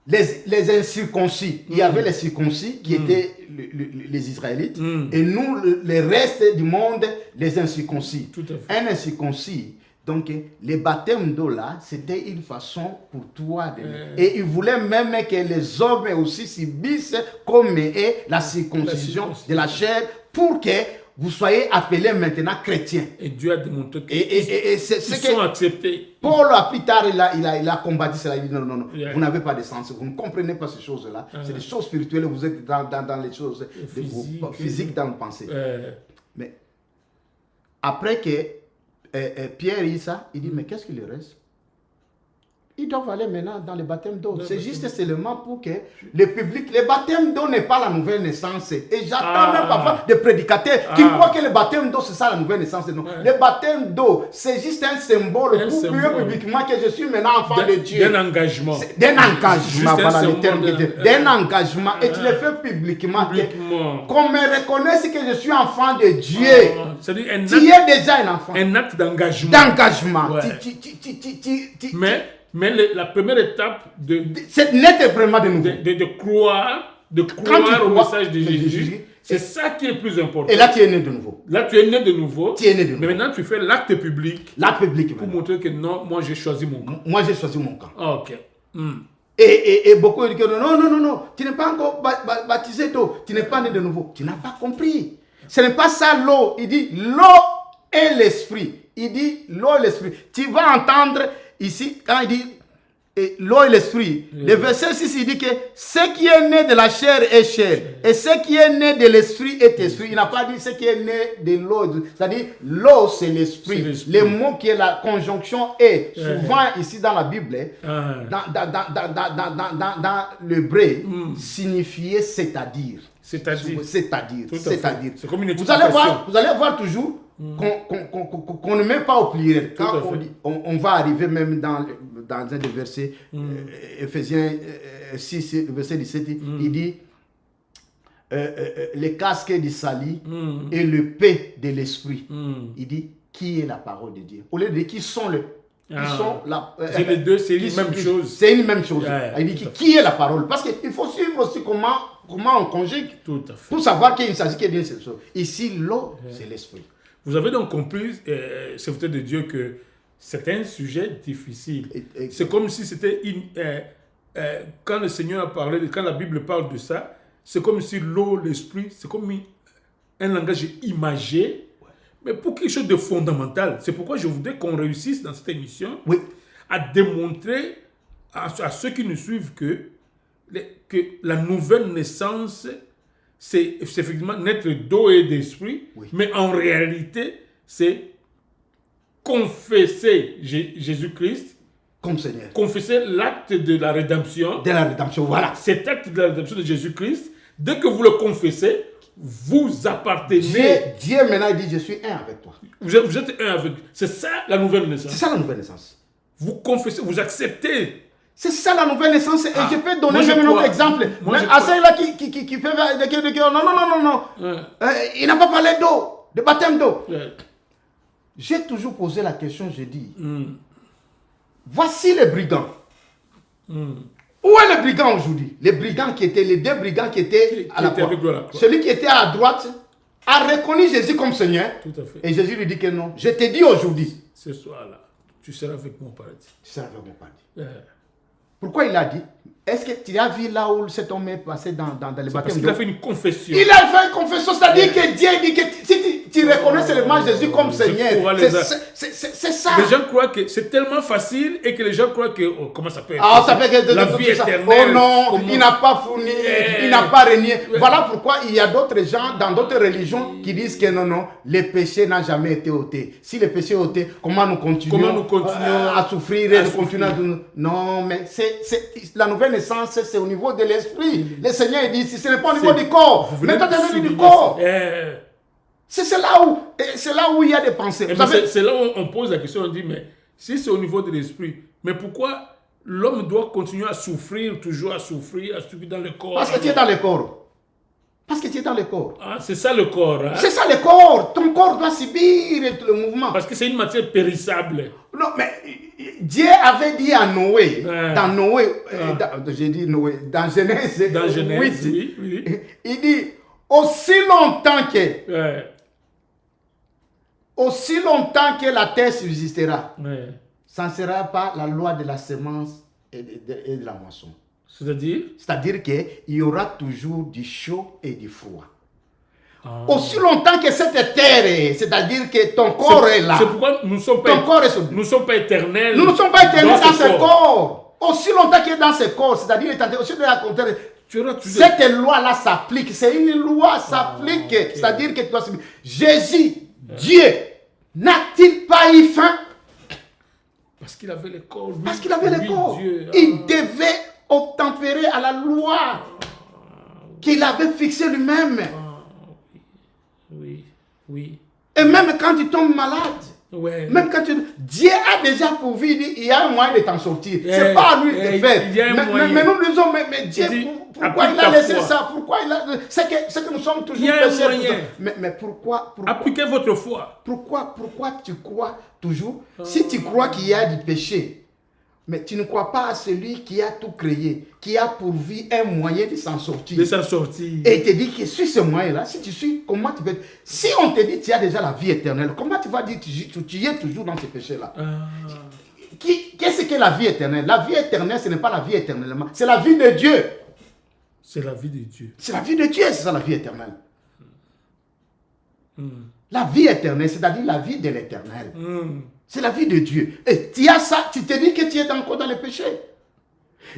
A: Les incirconcis, il y avait les circoncis qui étaient les Israélites, et nous, le reste du monde, les incirconcis.
B: Tout à fait.
A: Un incirconcis, donc les baptêmes d'eau là, c'était une façon pour toi et il voulait même que les hommes aussi subissent comme la circoncision de la chair pour que vous soyez appelés maintenant chrétiens.
B: Et Dieu a démontré
A: qu'ils
B: sont acceptés.
A: Paul, plus tard, il a combattu cela. Il dit non, vous n'avez pas de sens, vous ne comprenez pas ces choses-là. C'est des choses spirituelles, vous êtes dans les choses physiques dans vos pensées. Mais après que Pierre dit ça, il dit mais qu'est-ce qu'il reste? Ils doivent aller maintenant dans le baptême d'eau. C'est juste seulement pour que le public... Le baptême d'eau n'est pas la nouvelle naissance. Et j'attends même parfois des prédicateurs qui croient que le baptême d'eau, c'est ça la nouvelle naissance. Non. Le baptême d'eau, c'est juste un symbole pour dire publiquement que je suis maintenant enfant de Dieu.
B: D'un engagement.
A: D'un engagement, voilà le terme. D'un engagement. Et tu le fais publiquement. Qu'on me reconnaisse que je suis enfant de Dieu.
B: C'est-à-dire
A: tu es déjà un enfant.
B: Un acte d'engagement.
A: D'engagement.
B: Mais la première étape
A: c'est n'être vraiment de nouveau.
B: De croire au message de Jésus, c'est ça qui est le plus important.
A: Et là, tu es né de nouveau.
B: Là, tu es né de nouveau.
A: Tu es né de nouveau.
B: Mais maintenant, tu fais l'acte public.
A: L'acte public.
B: Pour montrer que non, moi, j'ai choisi mon camp.
A: Moi, j'ai choisi mon camp.
B: Ok.
A: Et beaucoup disent que non, tu n'es pas encore baptisé d'eau. Tu n'es pas né de nouveau. Tu n'as pas compris. Ce n'est pas ça l'eau. Il dit l'eau et l'esprit. Il dit l'eau et l'esprit. Tu vas entendre ici, quand il dit l'eau et l'esprit, le verset 6, il dit que ce qui est né de la chair est chair, et ce qui est né de l'esprit est esprit. Il n'a pas dit ce qui est né de l'eau, c'est-à-dire l'eau c'est l'esprit. Le mot qui est la conjonction est, souvent ici dans la Bible, dans l'hébreu, signifiait c'est-à-dire. C'est-à-dire.
B: C'est comme une
A: vous allez voir toujours qu'on ne met pas au pluriel. Quand on va arriver même dans un des versets, Ephésiens 6, verset 17, il dit le casque du salut et le paix de l'esprit. Il dit qui est la parole de Dieu. Au lieu de dire qui sont
B: c'est les deux, c'est une même chose.
A: C'est une même chose. Il dit qui est la parole. Parce qu'il faut suivre aussi comment on conjugue.
B: Tout à fait.
A: Pour savoir qu'il s'agit d'une seule chose. Ici, l'eau, c'est l'esprit.
B: Vous avez donc compris, serviteur de Dieu, que c'est un sujet difficile. C'est comme si c'était quand le Seigneur a parlé, quand la Bible parle de ça, c'est comme si l'eau, l'esprit, c'est comme un langage imagé, mais pour quelque chose de fondamental. C'est pourquoi je voudrais qu'on réussisse dans cette émission à démontrer à ceux qui nous suivent que la nouvelle naissance, c'est effectivement naître d'eau et d'esprit, mais en réalité, c'est confesser Jésus-Christ
A: comme Seigneur.
B: Confesser l'acte de la rédemption.
A: De la rédemption, voilà.
B: Cet acte de la rédemption de Jésus-Christ, dès que vous le confessez, vous appartenez.
A: Dieu maintenant dit je suis un avec toi.
B: Vous êtes un avec. C'est ça la nouvelle naissance.
A: C'est ça la nouvelle naissance.
B: Vous confessez, vous acceptez.
A: C'est ça la nouvelle naissance. Et je peux donner même un autre exemple. À ceux-là qui peuvent dire non. Il n'a pas parlé d'eau, de baptême d'eau. J'ai toujours posé la question, j'ai dit, voici les brigands. Où est le brigand aujourd'hui? Les deux brigands qui étaient à la croix. Celui qui était à la droite a reconnu Jésus comme Seigneur.
B: Tout à fait.
A: Et Jésus lui dit que non. Je te dis aujourd'hui.
B: Ce soir-là, tu seras avec mon paradis.
A: Tu seras avec mon paradis. Pourquoi il a dit? Est-ce que tu as vu là où cet homme est passé dans le baptême?
B: Parce qu'il a fait une confession.
A: Il a fait une confession, c'est-à-dire que Dieu dit que si tu reconnais seulement Jésus comme Seigneur, C'est ça.
B: Les gens croient que c'est tellement facile et que les gens croient que, oh, comment ça peut être
A: ça fait que
B: la vie éternelle.
A: Oh non, il n'a pas fourni, il n'a pas régné. Voilà pourquoi il y a d'autres gens dans d'autres religions qui disent que non, le péché n'a jamais été ôté. Si le péché est ôté, comment nous continuons à souffrir et de continuer à... Non, mais la nouvelle naissance, c'est au niveau de l'esprit. Le Seigneur dit, si ce n'est pas au niveau du corps, mais toi tu es venu du corps. C'est là où il y a des pensées.
B: C'est là où on pose la question, on dit, mais si c'est au niveau de l'esprit, mais pourquoi l'homme doit continuer à souffrir, toujours à souffrir dans le corps?
A: Parce que tu es dans le corps. Parce que tu es dans le corps.
B: Ah, c'est ça le corps. Hein?
A: C'est ça le corps. Ton corps doit subir le mouvement.
B: Parce que c'est une matière périssable.
A: Non, mais Dieu avait dit à Noé, dans Noé, j'ai dit Noé, dans Genèse, 8,
B: oui.
A: Il dit, aussi longtemps que la terre subsistera, ça ne sera pas la loi de la semence et de la moisson. C'est-à-dire qu'il y aura toujours du chaud et du froid. Aussi longtemps que cette terre est, c'est-à-dire que ton corps est là.
B: C'est pourquoi nous ne sommes pas éternels.
A: Nous ne sommes pas éternels dans ce corps. Aussi longtemps qu'il est dans ce corps, c'est-à-dire aussi de la contraire. Cette loi-là s'applique. C'est une loi s'applique. C'est-à-dire que tu dois subir. Jésus, Dieu, n'a-t-il pas eu faim?
B: Parce qu'il avait le corps.
A: Parce qu'il avait le corps. Il devait obtempérer à la loi qu'il avait fixée lui-même.
B: Oui.
A: Et même quand tu tombes malade, même quand Dieu a déjà pourvu, il y a un moyen de t'en sortir. C'est pas à lui de faire. Mais nous disons, mais Dieu, pourquoi il a laissé ça? Pourquoi il a... C'est que nous sommes toujours pécheurs. Mais pourquoi?
B: Appliquez votre foi.
A: Pourquoi tu crois toujours? Si tu crois qu'il y a du péché, mais tu ne crois pas à celui qui a tout créé, qui a pourvu un moyen de s'en sortir. Et il te dit que sur ce moyen-là, si tu suis, comment tu peux... Si on te dit que tu as déjà la vie éternelle, comment tu vas dire que tu es toujours dans ce péché-là? Qu'est-ce que la vie éternelle? La vie éternelle, ce n'est pas la vie éternellement, c'est la vie de Dieu.
B: C'est la vie de Dieu.
A: C'est la vie de Dieu, c'est ça la vie éternelle. La vie éternelle, c'est-à-dire la vie de l'éternel. C'est la vie de Dieu. Et tu as ça, tu te dis que tu es encore dans le péché.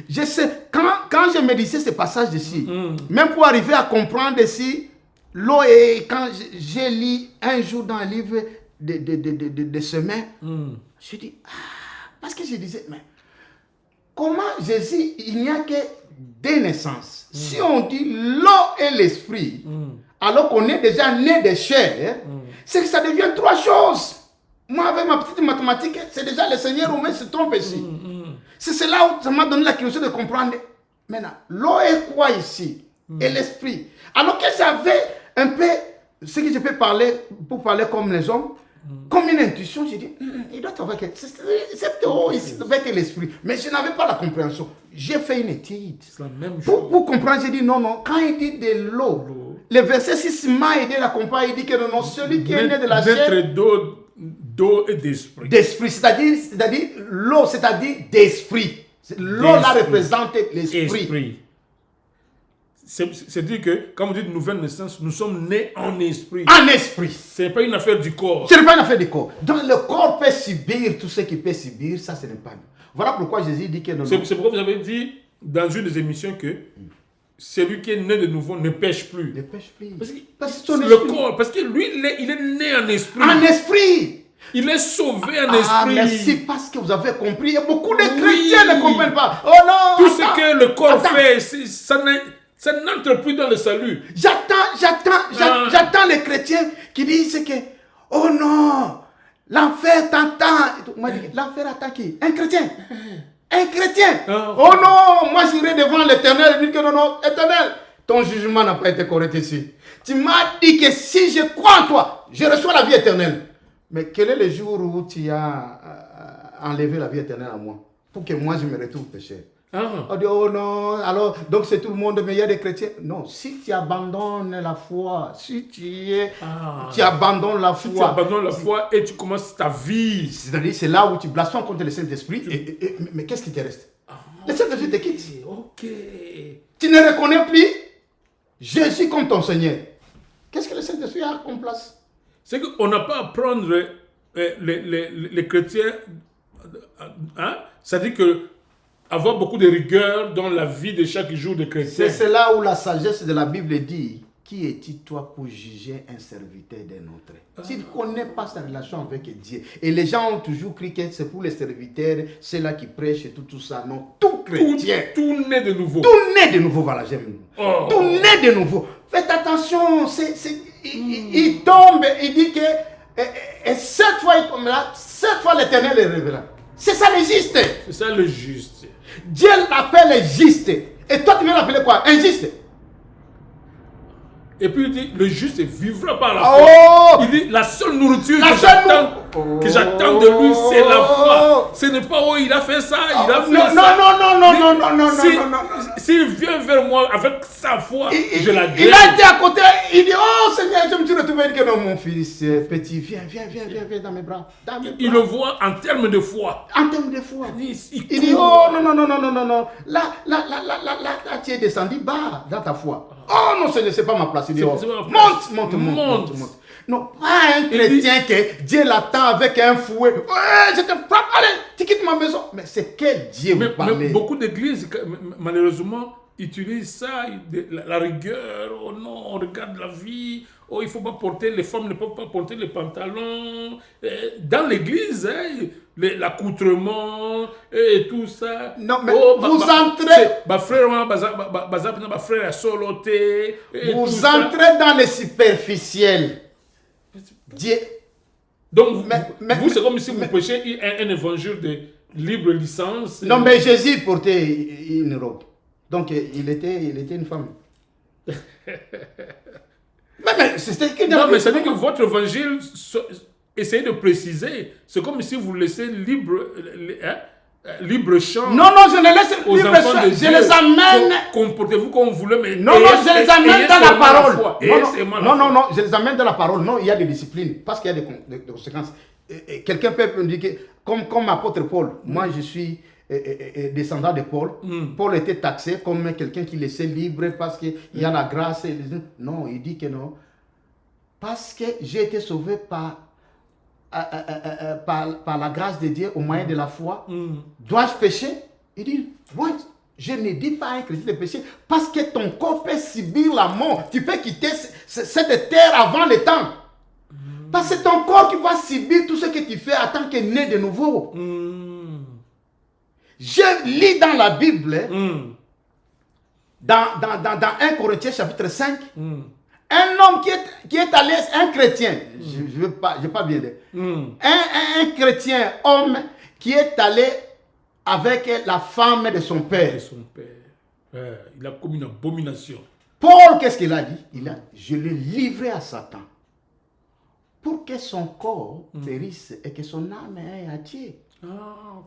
A: Je sais, quand je méditais ce passage ici, même pour arriver à comprendre ici, l'eau est, quand j'ai lu un jour dans le livre de semaines, je dis, parce que je disais, mais comment Jésus, il n'y a que deux naissances. Si on dit l'eau et l'esprit, alors qu'on est déjà né de chair, c'est que ça devient trois choses. Moi, avec ma petite mathématique, c'est déjà le Seigneur Romain se trompe ici. C'est cela où ça m'a donné la curiosité de comprendre. Maintenant, l'eau est quoi ici? Et l'esprit. Alors que j'avais un peu, ce que je peux parler, pour parler comme les hommes, comme une intuition, j'ai dit, il doit avoir quelque chose. C'est eau ici, avec l'esprit. Mais je n'avais pas la compréhension. J'ai fait une étude.
B: C'est la même chose.
A: Pour comprendre, j'ai dit, non, quand il dit de l'eau, le verset 6 m'a aidé à comprendre, il dit que non, celui qui est né de la chair...
B: D'eau et d'esprit.
A: D'esprit, c'est-à-dire l'eau, c'est-à-dire d'esprit. L'eau là représente l'esprit.
B: C'est-à-dire que, quand vous dites nouvelle naissance, nous sommes nés en esprit.
A: En esprit.
B: Ce n'est pas une affaire du corps.
A: Ce n'est pas une affaire du corps. Donc le corps peut subir tout ce qu'il peut subir, ça ce n'est pas. Voilà pourquoi Jésus dit que non.
B: C'est pourquoi vous avez dit dans une des émissions que celui qui est né de nouveau ne pêche plus.
A: Ne pêche plus.
B: Parce que le corps, parce que lui, il est né en esprit.
A: En esprit.
B: Il est sauvé en esprit.
A: Merci, parce que vous avez compris. Il y a beaucoup de chrétiens ne comprennent pas. Oh non.
B: Tout ce que le corps fait, ça n'entre plus dans le salut.
A: J'attends les chrétiens qui disent que, oh non, l'enfer t'entend. Moi, je dis, l'enfer attend qui? Un chrétien. Un chrétien. Oh non, moi j'irai devant l'éternel et dire que non, éternel, ton jugement n'a pas été correct ici. Tu m'as dit que si je crois en toi, je reçois la vie éternelle. Mais quel est le jour où tu as enlevé la vie éternelle à moi pour que moi je me retrouve péché? On dit, oh non, alors, donc c'est tout le monde, mais il y a des chrétiens. Non, si tu abandonnes la foi, si tu abandonnes la foi.
B: Si tu abandonnes la foi et tu commences ta vie.
A: C'est-à-dire, c'est là où tu blasphèmes contre le Saint-Esprit. Mais qu'est-ce qui te reste? Le Saint-Esprit te quitte.
B: Ok.
A: Tu ne reconnais plus Jésus comme ton Seigneur. Qu'est-ce que le Saint-Esprit a comme place?
B: C'est qu'on n'a pas à prendre les chrétiens, hein, ça dit que avoir beaucoup de rigueur dans la vie de chaque jour des chrétiens.
A: C'est là où la sagesse de la Bible dit, qui es-tu toi pour juger un serviteur d'un autre? Tu ne connais pas sa relation avec Dieu. Et les gens ont toujours cru que c'est pour les serviteurs, c'est là qui prêchent et tout ça. Non, tout chrétien.
B: Tout naît de nouveau.
A: Tout naît de nouveau, voilà, j'aime. Tout naît de nouveau. Faites attention, il tombe, il dit que et 7 fois il tombe là, 7 fois l'Éternel est révérend. C'est ça le juste.
B: C'est ça le juste.
A: Dieu l'appelle juste. Et toi tu viens l'appeler quoi? Injuste.
B: Et puis il dit, le juste vivra par la
A: Oh!
B: foi. Il dit, la seule nourriture que j'attends de lui, c'est la foi. Ce n'est pas, il a fait ça, il a fait ça.
A: Non.
B: S'il vient vers moi avec sa foi, je la glisse.
A: Il a été à côté, il dit, oh Seigneur, je me suis retrouvé, il dit que non, mon fils petit, viens dans mes bras.
B: Il le voit en termes de foi.
A: En termes de foi.
B: Il
A: dit, oh non. Là, tu es descendu bas dans ta foi. Oh non, Seigneur, c'est pas ma place. Il dit, oh, monte. Non, pas un chrétien que Dieu l'attend avec un fouet. Ouais, je te frappe, allez, tu quittes ma maison. Mais c'est quel Dieu vous parlez?
B: Mais beaucoup d'églises, malheureusement, utilisent ça, la rigueur. Oh non, on regarde la vie. Oh, il ne faut pas porter, les femmes ne peuvent pas porter les pantalons. Dans l'église, l'accoutrement et tout ça.
A: Non, mais vous entrez. Vous entrez dans le superficiel. Dieu.
B: Donc, vous, c'est comme si vous prêchiez un évangile de libre licence.
A: Non, mais Jésus portait une robe. Donc, il était une femme. mais c'est
B: non, mais ça veut dire que votre évangile, essayez de préciser, c'est comme si vous laissez libre champ.
A: Non, je les laisse libre champ. Je les amène.
B: Comportez-vous comme vous voulez, mais
A: non, je les amène dans la parole. Non, je les amène dans la parole. Non, il y a des disciplines, parce qu'il y a des conséquences. Quelqu'un peut me dire que, comme l'apôtre Paul, moi je suis descendant de Paul. Paul était taxé comme quelqu'un qui laissait libre parce qu'il y a la grâce. Non, il dit que non. Parce que j'ai été sauvé par la grâce de Dieu au moyen de la foi. Dois-je pécher? Il dit, ouais, je ne dis pas à un chrétien de pécher parce que ton corps peut subir la mort. Tu peux quitter cette terre avant le temps. Parce que c'est ton corps qui va subir tout ce que tu fais en tant que né de nouveau. Je lis dans la Bible, dans 1 Corinthiens chapitre 5, un homme qui est allé, un chrétien, je ne vais pas bien dire, un chrétien, homme, qui est allé avec la femme de son père.
B: Il a commis une abomination.
A: Paul, qu'est-ce qu'il a dit? Il a dit, je l'ai livré à Satan pour que son corps périsse et que son âme aille à Dieu.
B: Ah,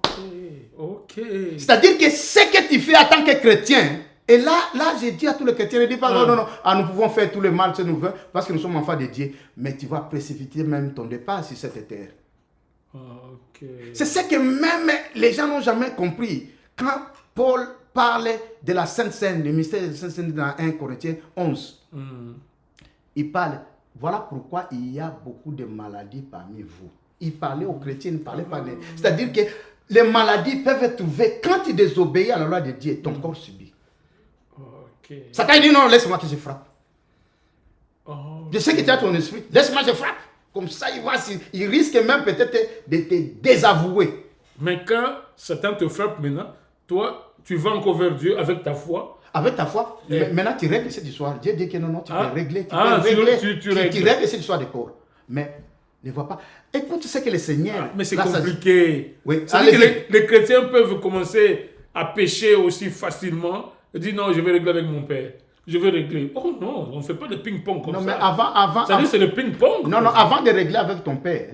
B: ok.
A: C'est-à-dire que ce que tu fais en tant que chrétien, et là je dis à tous les chrétiens, ne dis pas, non, nous pouvons faire tout le mal que nous voulons, parce que nous sommes enfants de Dieu, mais tu vas précipiter même ton départ sur cette terre. C'est ce que même les gens n'ont jamais compris. Quand Paul parle de la Sainte Seine, du mystère de la Sainte Seine dans 1 Corinthiens 11, il parle, voilà pourquoi il y a beaucoup de maladies parmi vous. Il parlait aux chrétiens, il ne parlait pas des... C'est-à-dire que les maladies peuvent trouver, quand tu désobéis à la loi de Dieu, ton corps subit. Satan dit non, laisse-moi que je frappe. Je sais que tu as ton esprit, laisse-moi que je frappe. Comme ça, il risque même peut-être de te désavouer.
B: Mais quand Satan te frappe maintenant, toi, tu vas encore vers Dieu avec ta foi.
A: Avec ta foi, maintenant tu règles cette histoire. Dieu dit que non, tu peux régler. Tu règles cette histoire de corps. Mais ne vois pas. Écoute ce que le Seigneur...
B: mais c'est compliqué.
A: Oui.
B: Les chrétiens peuvent commencer à pécher aussi facilement. Ils disent non, je vais régler avec mon père. Je vais régler. Oh non, on ne fait pas de ping-pong comme ça.
A: Non, mais avant...
B: Ça veut dire c'est le ping-pong.
A: Non, avant de régler avec ton père,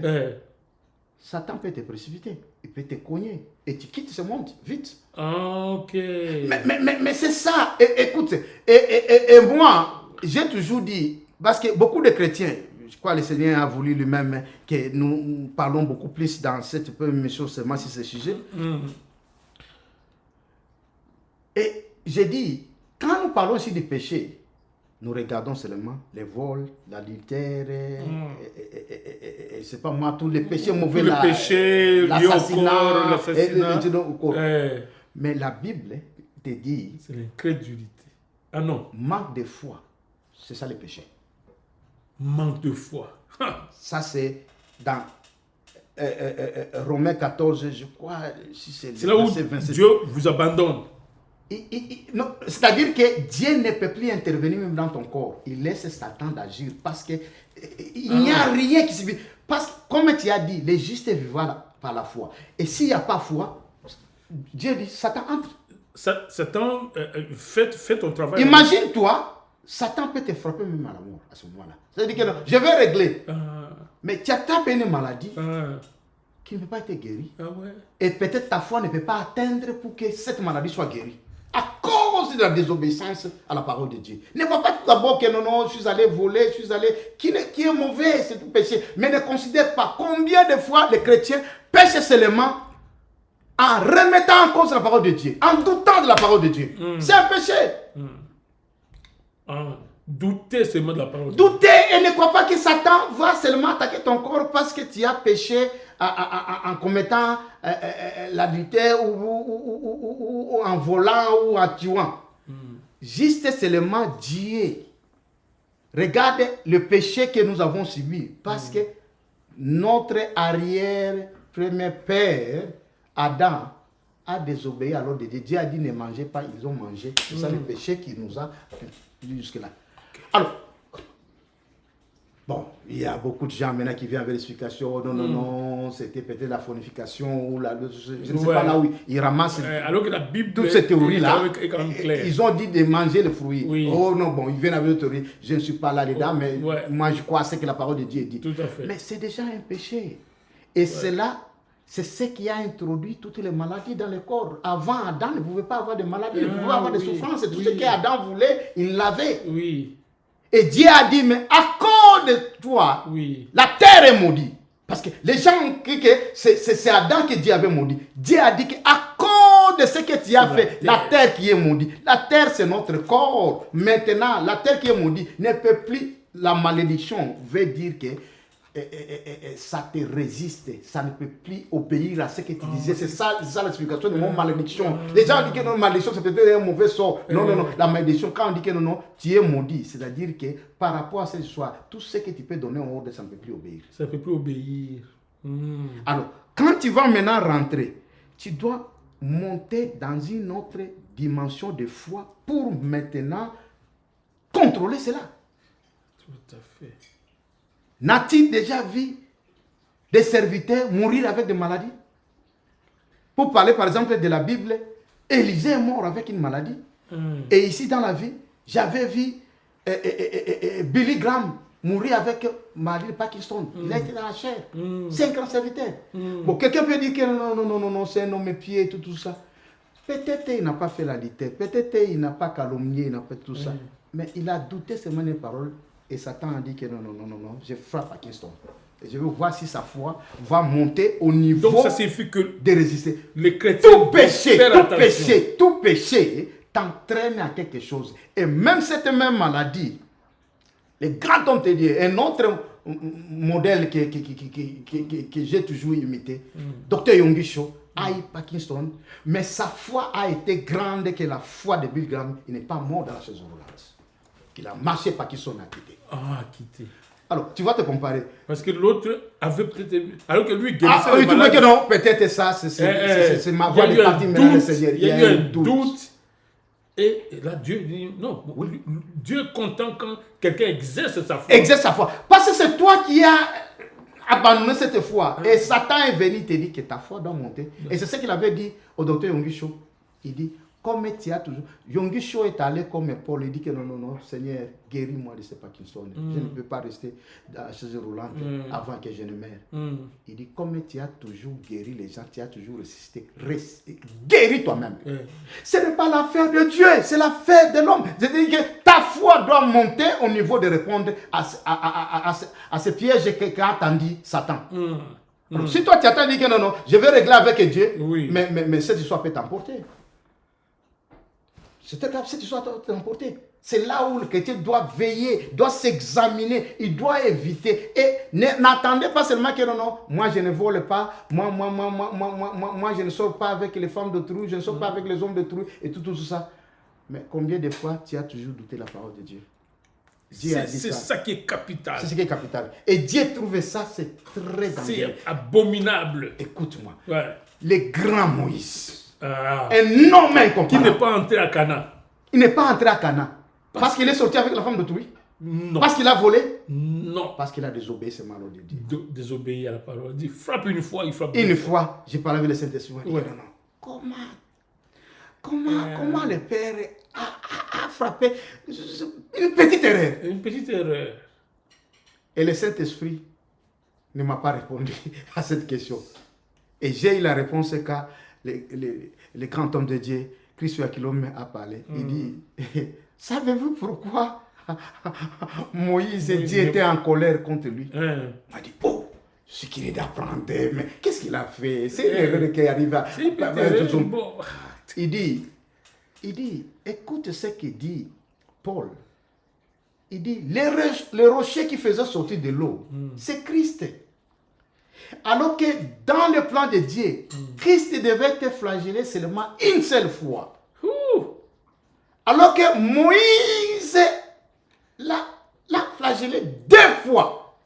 A: Satan peut te précipiter. Il peut te cogner. Et tu quittes ce monde, vite.
B: Ok.
A: Mais c'est ça. Écoute, et moi, j'ai toujours dit, parce que beaucoup de chrétiens, je crois que le Seigneur a voulu lui-même que nous parlons beaucoup plus dans cette émission seulement sur ce sujet. Et j'ai dit, quand nous parlons ici du péché, nous regardons seulement les vols, l'adultère, et c'est pas moi, tous les péchés mauvais,
B: Tous les péchés liés au corps, l'assassinat.
A: Mais la Bible te dit...
B: C'est l'incrédulité. Ah non.
A: Manque de foi, c'est ça le péché.
B: Manque de foi.
A: Ça c'est dans Romains 14, je crois. Si c'est
B: là où 27. Dieu vous abandonne.
A: Non, c'est-à-dire que Dieu ne peut plus intervenir même dans ton corps. Il laisse Satan d'agir parce que il n'y a rien qui se vit. Parce que, comme tu as dit, les justes vivent par la foi. Et s'il n'y a pas foi, Dieu dit, Satan entre.
B: Satan, fais ton travail.
A: Imagine-toi, Satan peut te frapper même à la mort à ce moment-là. C'est-à-dire que non, je vais régler. Mais tu as tapé une maladie qui ne peut pas être guérie. Et peut-être ta foi ne peut pas atteindre pour que cette maladie soit guérie. À cause de la désobéissance à la parole de Dieu. Ne vois pas tout d'abord que non, je suis allé voler, je suis allé... Qui est mauvais, c'est tout péché. Mais ne considère pas combien de fois les chrétiens pêchent seulement en remettant en cause la parole de Dieu, en doutant de la parole de Dieu. C'est un péché.
B: Douter seulement de la parole de Dieu.
A: Douter et ne crois pas que Satan va seulement attaquer ton corps parce que tu as péché en commettant l'adultère ou en volant ou en tuant. Juste seulement Dieu. Regarde le péché que nous avons subi parce que notre arrière-premier père, Adam, a désobéi à l'ordre de Dieu. Dieu a dit ne mangez pas, ils ont mangé. C'est ça le péché qui nous a jusque-là. Alors, bon, il y a beaucoup de gens maintenant qui viennent avec l'explication. Non, c'était peut-être la fornification ou je ne sais pas là où ils ramassent.
B: Alors que la Bible,
A: toutes ces théories-là,
B: est quand même claire.
A: Ils ont dit de manger le fruit.
B: Oui.
A: Oh non, bon, ils viennent avec une théorie. Je ne suis pas là-dedans, mais moi je crois à ce que la parole de Dieu dit.
B: Tout à fait.
A: Mais c'est déjà un péché. Et cela, c'est ce qui a introduit toutes les maladies dans le corps. Avant, Adam ne pouvait pas avoir de maladies, il ne pouvait avoir de souffrances. Tout ce qu'Adam voulait, il l'avait.
B: Oui.
A: Et Dieu a dit, mais à cause de toi, la terre est maudite. Parce que les gens crient que c'est Adam que Dieu avait maudit. Dieu a dit qu'à cause de ce que tu as fait, la terre qui est maudite. La terre, c'est notre corps. Maintenant, la terre qui est maudite ne peut plus, la malédiction veut dire que ça te résiste, ça ne peut plus obéir à ce que tu disais. C'est ça l'explication de mon malédiction. Les gens disent que non, malédiction c'est peut-être un mauvais sort. Non, la malédiction, quand on dit que non, tu es maudit, c'est-à-dire que par rapport à cette histoire, tout ce que tu peux donner en ordre, ça ne peut plus obéir.
B: Ça ne peut plus obéir.
A: Alors, quand tu vas maintenant rentrer, tu dois monter dans une autre dimension de foi pour maintenant contrôler cela.
B: Tout à fait.
A: N'a-t-il déjà vu des serviteurs mourir avec des maladies? Pour parler par exemple de la Bible, Élisée est mort avec une maladie. Et ici dans la vie, j'avais vu Billy Graham mourir avec maladie de Parkinson. Il a été dans la chair. C'est un grand serviteur. Bon, quelqu'un peut dire que non, c'est un homme pied et tout ça. Peut-être il n'a pas fait la litère, peut-être il n'a pas calomnié, il n'a pas tout ça. Mais il a douté seulement des paroles. Et Satan a dit que non, je frappe à Kingston. Et je veux voir si sa foi va monter au niveau.
B: Donc ça signifie que
A: de résister.
B: Les chrétiens
A: tout péché t'entraîne à quelque chose. Et même cette même maladie, les grands hommes de Dieu, un autre modèle que j'ai toujours imité, Dr. Yonggi Cho, a eu Parkinson, mais sa foi a été grande que la foi de Bill Graham. Il n'est pas mort dans la chaise roulante. Il a marché, Parkinson a quitté.
B: Quitté.
A: Alors, tu vas te comparer.
B: Parce que l'autre avait peut-être... Alors que lui guérissait
A: tu vois que non, peut-être ça, c'est ma voix de partie maintenant le Seigneur.
B: Il y a eu un doute. Et là, Dieu dit, non, Dieu est content quand quelqu'un exerce sa foi.
A: Exerce sa foi. Parce que c'est toi qui as abandonné cette foi. Et Satan est venu te dire que ta foi doit monter. Et c'est ce qu'il avait dit au docteur Yonggi Cho. Il dit, comme tu as toujours... Yonggi Cho est allé comme Paul. Il dit que non, Seigneur, guéris-moi de ce Parkinson. Je ne peux pas rester dans la chaise roulante avant que je ne meure. Il dit, comme tu as toujours guéri les gens, tu as toujours résisté. Guéris toi-même. Ce n'est pas l'affaire de Dieu, c'est l'affaire de l'homme. C'est-à-dire que ta foi doit monter au niveau de répondre à ce piège qu'a attendu Satan. Alors, si toi tu attends dit que non, je vais régler avec Dieu, mais cette histoire peut t'emporter. Cette histoire peut t'emporter. C'est là où le chrétien doit veiller, doit s'examiner, il doit éviter. Et n'attendez pas seulement que non, moi je ne vole pas, moi je ne sors pas avec les femmes d'autrui, je ne sors pas avec les hommes d'autrui et tout ça. Mais combien de fois tu as toujours douté la parole de Dieu?
B: C'est ça qui est capital.
A: C'est ce qui est capital. Et Dieu trouvait ça, c'est très dangereux.
B: C'est abominable.
A: Écoute-moi.
B: Ouais.
A: Le grand Moïse, un homme incomparable.
B: Qui n'est pas entré à Cana.
A: Il n'est pas entré à Cana. Parce qu'il est sorti avec la femme d'autrui?
B: Non.
A: Parce qu'il a volé?
B: Non.
A: Parce qu'il a désobéi, c'est mal de Dieu.
B: Désobéi à la parole. Il dit, frappe une fois, il frappe
A: Une
B: deux
A: fois, j'ai parlé avec le Saint-Esprit. Ouais. Non. Comment le Père a frappé une petite erreur?
B: Une petite erreur.
A: Et le Saint-Esprit ne m'a pas répondu à cette question. Et j'ai eu la réponse quand le grand homme de Dieu, Christ Yakilome, a parlé. Il dit, savez-vous pourquoi Moïse et Dieu étaient en colère contre lui? Il m'a dit, oh, ce qu'il est d'apprendre, mais qu'est-ce qu'il a fait? C'est une erreur qui arrive à... Il dit, écoute ce qu'il dit, Paul. Il dit, le rocher qui faisait sortir de l'eau, c'est Christ. Alors que dans le plan de Dieu, Christ devait être flagellé seulement une seule fois. Alors que Moïse l'a flagellé 2 fois.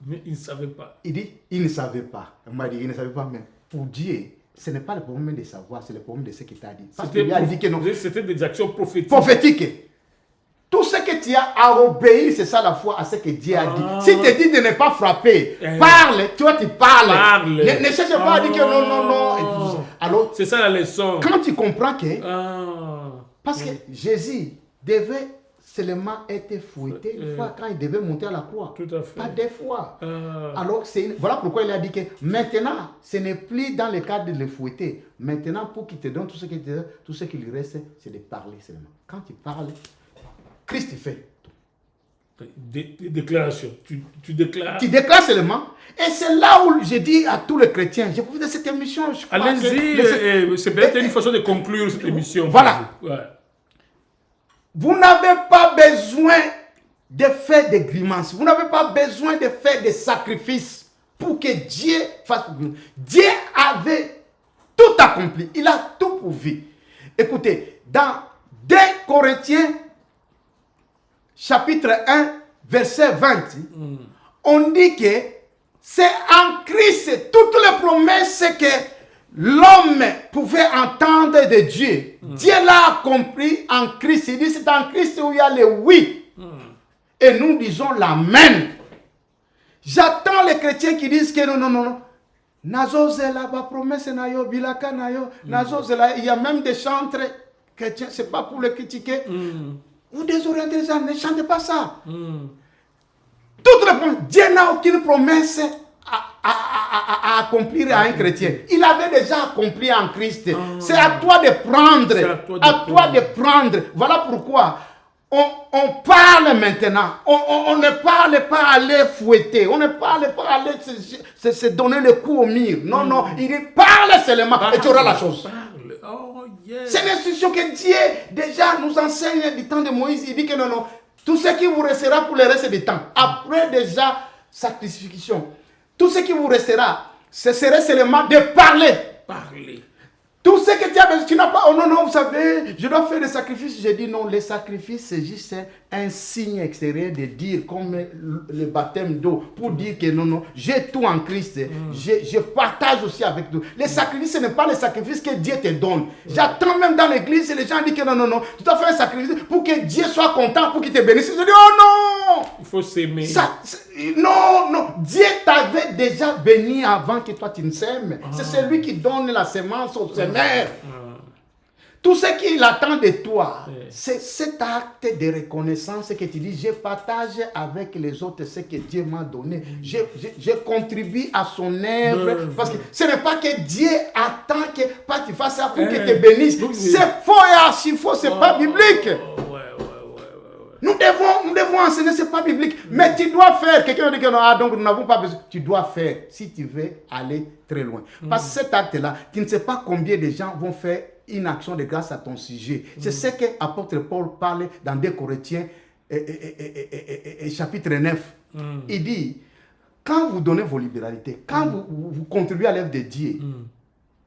B: Mais il ne savait pas.
A: Il dit, il ne savait pas. Il m'a dit, il ne savait pas, mais pour Dieu, ce n'est pas le problème de savoir, c'est le problème de ce qu'il t'a dit. Parce qu'il a dit que non.
B: C'était des actions prophétiques.
A: Prophétiques. Tout ce que tu as à obéir, c'est ça la foi à ce que Dieu a dit. Si tu te dis de ne pas frapper, parle, toi tu parles. Ne cherche pas à dire que non. Alors,
B: c'est ça la leçon.
A: Quand tu comprends que... Parce que Jésus devait seulement être fouetté une fois quand il devait monter à la croix.
B: Tout à fait.
A: Pas 2 fois. Alors, voilà pourquoi il a dit que maintenant, ce n'est plus dans le cadre de le fouetter. Maintenant, pour qu'il te donne tout ce qu'il te donne, tout ce qu'il lui reste, c'est de parler seulement. Quand tu parles, Christ fait.
B: Des déclarations. Tu déclares.
A: Tu déclares seulement. Et c'est là où je dis à tous les chrétiens, j'ai profité de cette émission.
B: Allez-y, c'est peut-être une façon de conclure cette émission.
A: Voilà. Vous n'avez pas besoin de faire des grimaces. Vous n'avez pas besoin de faire des sacrifices pour que Dieu fasse. Dieu avait tout accompli. Il a tout pourvu. Écoutez, dans 2 Corinthiens, chapitre 1, verset 20, on dit que c'est en Christ toutes les promesses que l'homme pouvait entendre de Dieu. Dieu l'a accompli en Christ. Il dit c'est en Christ où il y a le oui. Et nous disons l'amen. J'attends les chrétiens qui disent que non. Nazozela, ba promesse na yo, bilaka na yo. Nazozela, il y a même des chantres chrétiens, c'est pas pour les critiquer. Vous désorientez les gens, ne chantez pas ça. Toutes les promesses, Dieu n'a aucune promesse à accomplir à un chrétien. Il avait déjà accompli en Christ. C'est à toi de prendre. À toi de prendre. Voilà pourquoi on parle maintenant. On ne parle pas aller fouetter. On ne parle pas aller se donner le coup au mur. Non. Il parle seulement et tu auras la chose. C'est l'instruction que Dieu déjà nous enseigne du temps de Moïse. Il dit que non. Tout ce qui vous restera pour le reste du temps. Après déjà sa crucifixion. Tout ce qui vous restera, ce serait seulement de parler. Tout ce que tu as besoin, tu n'as pas, oh non, vous savez, je dois faire des sacrifices. J'ai dit non, les sacrifices, c'est juste un signe extérieur de dire, comme le baptême d'eau, pour dire que non, j'ai tout en Christ. Je partage aussi avec nous. Les sacrifices, ce n'est pas les sacrifices que Dieu te donne. J'attends même dans l'église, les gens disent que non, tu dois faire un sacrifice pour que Dieu soit content, pour qu'il te bénisse. Je dis, oh non!
B: Il faut s'aimer.
A: Non, Dieu t'avait déjà béni avant que toi tu ne s'aimes. C'est celui qui donne la semence aux semeurs. Tout ce qu'il attend de toi, c'est cet acte de reconnaissance que tu dis, je partage avec les autres ce que Dieu m'a donné. Je contribue à son œuvre. Parce que ce n'est pas que Dieu attend que tu fasses ça pour qu'il te bénisse. C'est faux et archi faux, ce n'est pas biblique. Nous devons enseigner, ce n'est pas biblique. Mais tu dois faire. Quelqu'un dit que non, donc nous n'avons pas besoin. Tu dois faire si tu veux aller très loin. Parce que cet acte-là, tu ne sais pas combien de gens vont faire une action de grâce à ton sujet. C'est ce que l'apôtre Paul parle dans 2 Corinthiens chapitre 9. Il dit, quand vous donnez vos libéralités, quand vous contribuez à l'œuvre de Dieu,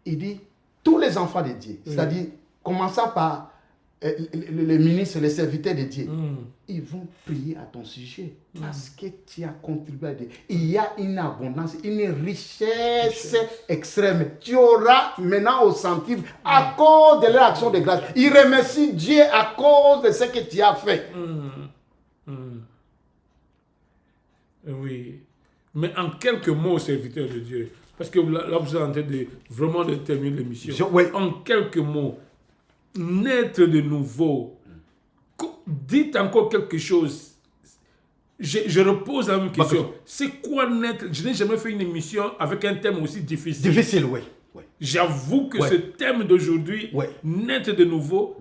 A: il dit, tous les enfants de Dieu, c'est-à-dire, commençant par les ministres, les serviteurs de Dieu, ils vont prier à ton sujet parce que tu as contribué à Dieu. Il y a une abondance, une richesse extrême. Tu auras maintenant au centime à cause de leur action de grâce. Ils remercient Dieu à cause de ce que tu as fait.
B: Oui. Mais en quelques mots, serviteur de Dieu, parce que là, vous êtes en train de vraiment de terminer l'émission. En quelques mots, naître de nouveau. Dites encore quelque chose. Je repose la même question. C'est quoi naître? Je n'ai jamais fait une émission avec un thème aussi difficile.
A: Difficile, oui.
B: J'avoue que ce thème d'aujourd'hui, naître de nouveau,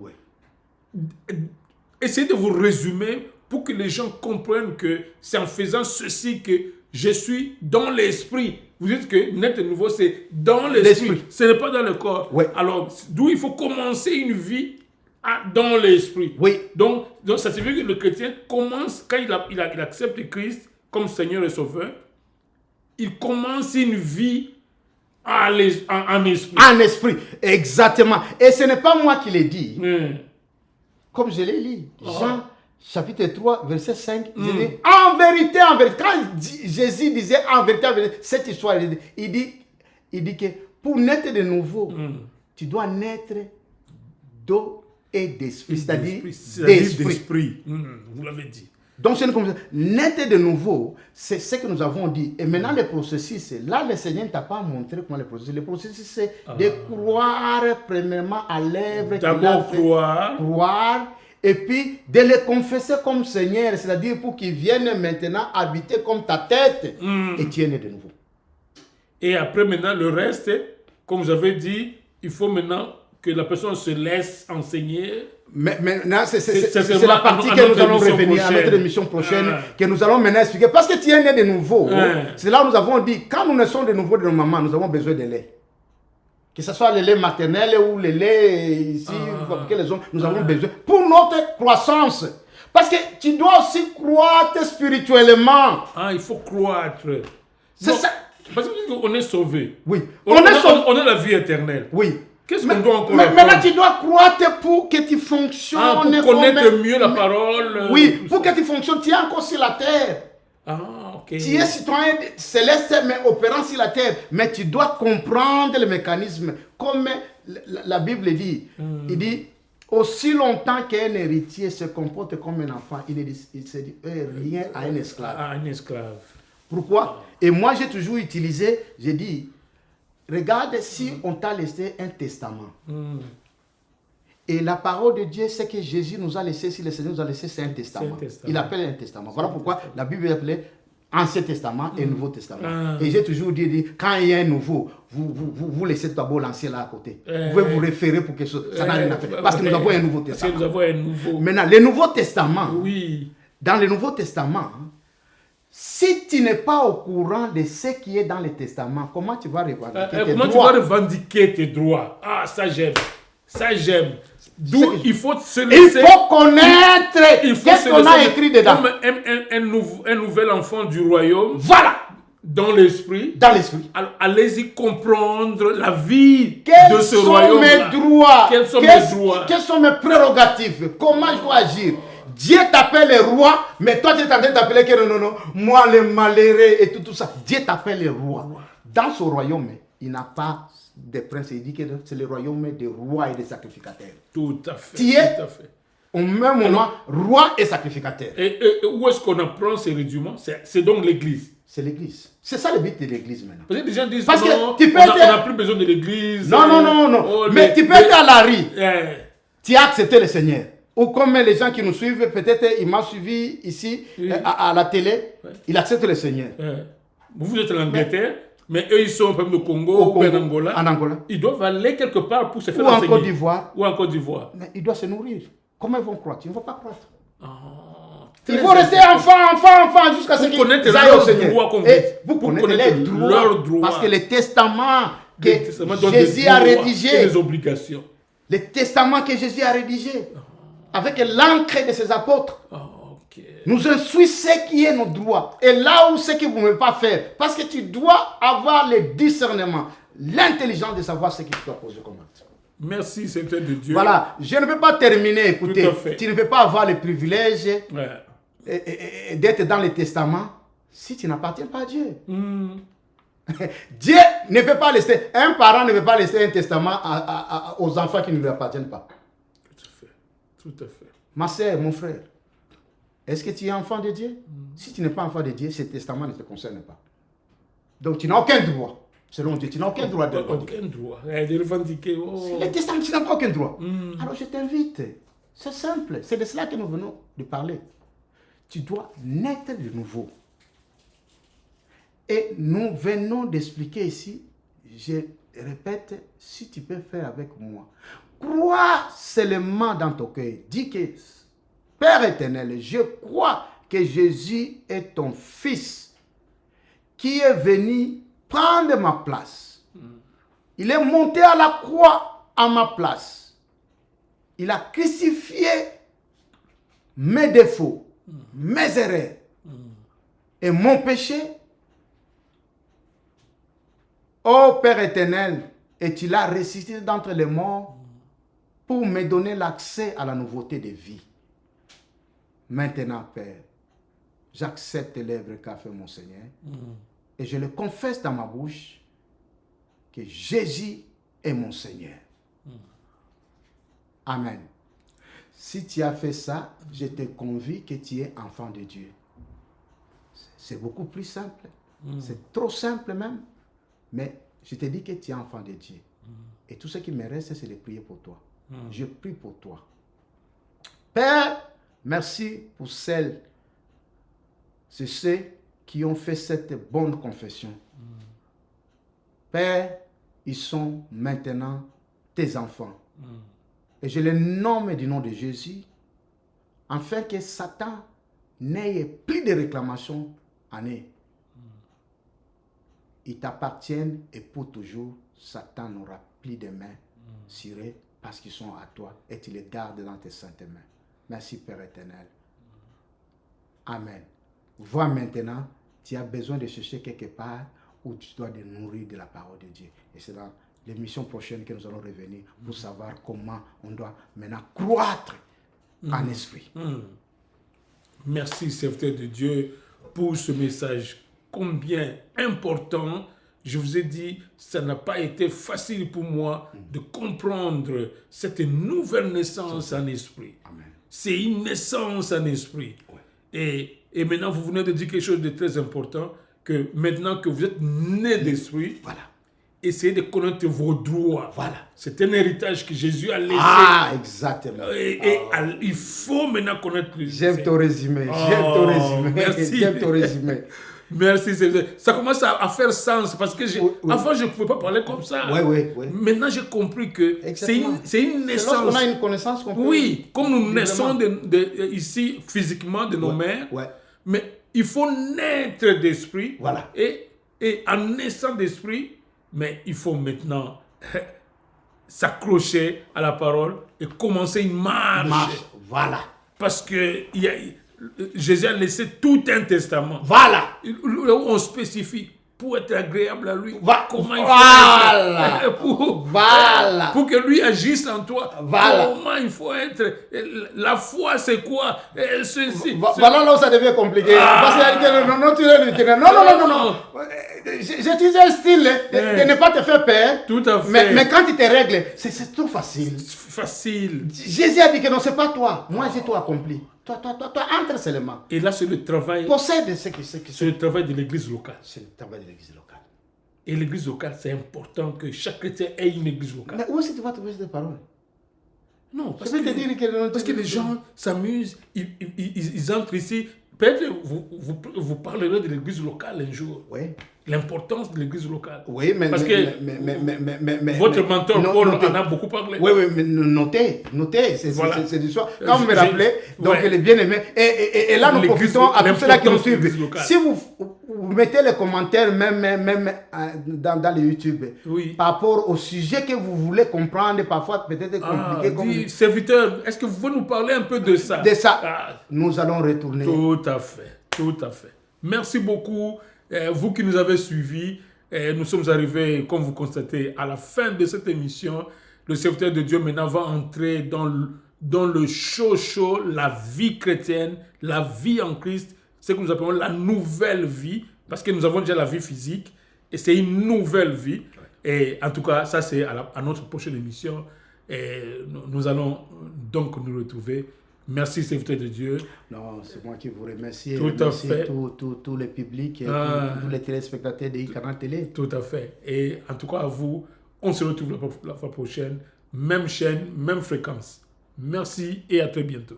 B: essayez de vous résumer pour que les gens comprennent que c'est en faisant ceci que je suis dans l'esprit. Vous dites que naître de nouveau, c'est dans l'esprit. Ce n'est pas dans le corps. Alors, d'où il faut commencer une vie dans l'esprit. Donc, ça signifie que le chrétien commence, quand il accepte Christ comme Seigneur et Sauveur, il commence une vie en esprit.
A: En esprit, exactement. Et ce n'est pas moi qui l'ai dit. Comme je l'ai lu. Jean chapitre 3, verset 5, il dit, en vérité, quand Jésus disait en vérité, cette histoire, il dit que pour naître de nouveau, tu dois naître d'eau et d'esprit, c'est-à-dire
B: d'esprit. Vous l'avez dit.
A: Donc, c'est comme ça. Naître de nouveau, c'est ce que nous avons dit. Et maintenant, le processus, là, le Seigneur ne t'a pas montré comment le processus. Le processus, c'est de croire premièrement à l'œuvre qu'il a fait. Croire. Et puis, de le confesser comme Seigneur, c'est-à-dire pour qu'il vienne maintenant habiter comme ta tête, et tu es né de nouveau.
B: Et après, maintenant, le reste, comme vous avez dit, il faut maintenant que la personne se laisse enseigner.
A: Mais maintenant, c'est la partie que nous allons revenir à notre émission prochaine, que nous allons maintenant expliquer. Parce que tu es né de nouveau. C'est là où nous avons dit, quand nous naissons de nouveau de nos mamans, nous avons besoin de lait. Que ce soit le lait maternel ou le lait ici, nous avons besoin pour notre croissance. Parce que tu dois aussi croître spirituellement.
B: Il faut croître.
A: C'est ça.
B: Parce qu'on est sauvé.
A: Oui.
B: On a la vie éternelle.
A: Oui.
B: Qu'est-ce qu'on doit encore
A: apprendre? Maintenant, tu dois croître pour que tu fonctionnes.
B: Pour connaître mieux la parole.
A: Oui, pour que tu fonctionnes. Tu es encore sur la terre. Tu es citoyen céleste, mais opérant sur la terre. Mais tu dois comprendre le mécanisme. Comme la Bible dit. Il dit, aussi longtemps qu'un héritier se comporte comme un enfant, il ne dit rien à un esclave. Pourquoi? Et moi, j'ai toujours utilisé, j'ai dit, regarde si on t'a laissé un testament. Et la parole de Dieu, c'est que Jésus nous a laissé, si le Seigneur nous a laissé, c'est un testament. Il appelle un testament. Voilà pourquoi la Bible appelait Ancien Testament et Nouveau Testament. Et j'ai toujours dit, quand il y a un nouveau, vous laissez d'abord l'ancien là à côté. Vous pouvez vous référer pour quelque chose. Ça n'a rien à faire. Parce que nous avons un Nouveau Testament. Maintenant, le Nouveau Testament, dans le Nouveau Testament, si tu n'es pas au courant de ce qui est dans le Testament, comment tu vas revendiquer tes droits?
B: Comment tu vas revendiquer tes droits? Ça j'aime. Ça j'aime. D'où il faut se laisser...
A: Il faut connaître qu'est-ce qu'on a écrit dedans.
B: Comme un nouvel enfant du royaume.
A: Voilà.
B: Dans l'esprit.
A: Dans l'esprit.
B: Allez-y comprendre la vie de ce royaume.
A: Quels sont mes droits? Quelles sont mes prérogatives? Comment je dois agir? Dieu t'appelle le roi, mais toi tu es en train d'appeler que non, moi le malheureux et tout ça. Dieu t'appelle le roi. Dans ce royaume, il n'a pas de prince. Il dit que c'est le royaume des rois et des sacrificateurs.
B: Tout à fait.
A: Tu es au même moment roi et sacrificateur.
B: Et où est-ce qu'on apprend ces rudiments? C'est donc l'église.
A: C'est l'église. C'est ça le but de l'église maintenant.
B: Parce que des gens disent
A: parce
B: non,
A: que
B: on n'a plus besoin de l'église.
A: Non. Mais tu peux être à la rue. Tu as accepté le Seigneur. Ou comme les gens qui nous suivent, peut-être il m'a suivi ici à la télé, il accepte le Seigneur.
B: Vous êtes en Angleterre, mais eux ils sont au Congo ou en Angola.
A: En Angola.
B: Ils doivent aller quelque part pour se faire enseigner.
A: Ou en Côte d'Ivoire. Mais ils doivent se nourrir. Comment ils vont croître? Ils ne vont pas croître. Ils vont rester enfants jusqu'à ce qu'ils aillent au Seigneur. Vous connaissez leurs droits. Parce que le testament que Jésus a rédigé.
B: Et les obligations.
A: Le testament que Jésus a rédigé. Avec l'encre de ses apôtres. Nous instruit ce qui est nos droits. Et là où ce que vous ne pouvez pas faire. Parce que tu dois avoir le discernement. L'intelligence de savoir ce que tu dois poser comme acte.
B: Merci, Seigneur de Dieu.
A: Voilà, je ne peux pas terminer. Écoutez, tu ne peux pas avoir le privilège d'être dans le testament si tu n'appartiens pas à Dieu. Dieu ne peut pas laisser, un parent ne peut pas laisser un testament aux enfants qui ne lui appartiennent pas.
B: Tout à fait.
A: Ma soeur, mon frère, est-ce que tu es enfant de Dieu? Si tu n'es pas enfant de Dieu, ce testament ne te concerne pas. Donc tu n'as aucun droit. Selon Dieu, tu n'as aucun droit de revendiquer.
B: Aucun droit. De revendiquer.
A: Le testament, tu n'as pas aucun droit. Alors je t'invite. C'est simple. C'est de cela que nous venons de parler. Tu dois naître de nouveau. Et nous venons d'expliquer ici, je répète, si tu peux faire avec moi, crois seulement dans ton cœur. Dis que, Père éternel, je crois que Jésus est ton Fils qui est venu prendre ma place. Il est monté à la croix à ma place. Il a crucifié mes défauts, mes erreurs et mon péché. Ô Père éternel, et tu l'as ressuscité d'entre les morts pour me donner l'accès à la nouveauté de vie. Maintenant, Père, j'accepte l'œuvre qu'a fait mon Seigneur et je le confesse dans ma bouche que Jésus est mon Seigneur. Amen. Si tu as fait ça, je te convie que tu es enfant de Dieu. C'est beaucoup plus simple. C'est trop simple même. Mais je te dis que tu es enfant de Dieu. Et tout ce qui me reste, c'est de prier pour toi. Je prie pour toi. Père, merci pour ceux qui ont fait cette bonne confession. Père, ils sont maintenant tes enfants. Et je les nomme du nom de Jésus, afin que Satan n'ait plus de réclamations en eux. Ils t'appartiennent et pour toujours, Satan n'aura plus de mains sur eux parce qu'ils sont à toi et tu les gardes dans tes saintes mains. Merci Père éternel. Amen. Vois maintenant, tu as besoin de chercher quelque part où tu dois te nourrir de la parole de Dieu. Et c'est dans l'émission prochaine que nous allons revenir pour savoir comment on doit maintenant croître en esprit.
B: Merci serviteur de Dieu pour ce message combien important. Je vous ai dit, ça n'a pas été facile pour moi de comprendre cette nouvelle naissance en esprit. C'est une naissance en esprit. Et maintenant, vous venez de dire quelque chose de très important, que maintenant que vous êtes né d'esprit, essayez de connaître vos droits. C'est un héritage que Jésus a laissé.
A: Ah, exactement.
B: Et il faut maintenant connaître le...
A: J'aime ton résumé.
B: Merci.
A: J'aime ton résumé.
B: Merci. Ça commence à faire sens parce que avant, je ne pouvais pas parler comme ça. Maintenant, j'ai compris que c'est une naissance.
A: On a une connaissance qu'on peut...
B: Oui, comme nous naissons ici physiquement de nos mères, mais il faut naître d'esprit. Et en naissant d'esprit, mais il faut maintenant s'accrocher à la parole et commencer une marche. Parce que Jésus a laissé tout un testament. On spécifie pour être agréable à lui. Comment il faut être pour que lui agisse en toi. Comment il faut être. La foi, c'est quoi?
A: Voilà là où ça devient compliqué. Parce que non. J'utilise un style de ne pas te faire peur.
B: Tout à fait.
A: Mais quand tu te règles, c'est trop facile. Jésus a dit que non, c'est pas toi. Moi, j'ai tout accompli. Toi, entre seulement.
B: Et là, c'est le travail.
A: Possède ce qui
B: c'est le travail de l'église locale.
A: C'est le travail de l'église locale.
B: Et l'église locale, c'est important que chaque chrétien ait une église locale.
A: Mais où est-ce que tu vas trouver cette parole?
B: Non, parce que les gens s'amusent, ils entrent ici. Peut-être vous parlerez de l'église locale un jour. l'importance de l'église locale.
A: Oui, mais...
B: Parce que votre mentor Paul en a beaucoup parlé.
A: Oui, mais notez,
B: Voilà.
A: c'est l'histoire. Quand vous me rappelez, donc les bien-aimés, et là nous
B: L'église,
A: profitons à tous ceux-là qui nous
B: l'importance de l'église
A: suivent.
B: locale.
A: Si vous mettez les commentaires, même dans les YouTube,
B: Oui.
A: par rapport au sujet que vous voulez comprendre, parfois peut-être compliqué.
B: Dis, serviteur, est-ce que vous pouvez nous parler un peu de ça?
A: De ça, nous allons retourner.
B: Tout à fait, tout à fait. Merci beaucoup, vous qui nous avez suivis. Nous sommes arrivés, comme vous constatez, à la fin de cette émission. Le serviteur de Dieu maintenant va entrer dans le chaud, la vie chrétienne, la vie en Christ, ce que nous appelons la nouvelle vie, parce que nous avons déjà la vie physique, et c'est une nouvelle vie. Et en tout cas, ça c'est à notre prochaine émission. Et nous allons donc nous retrouver. Merci, serviteur de Dieu.
A: Non, c'est moi qui vous remercie.
B: Tout à fait.
A: Tout le public, et tous les téléspectateurs de Canal Télé.
B: Tout à fait. Et en tout cas, à vous, on se retrouve la fois prochaine. Même chaîne, même fréquence. Merci et à très bientôt.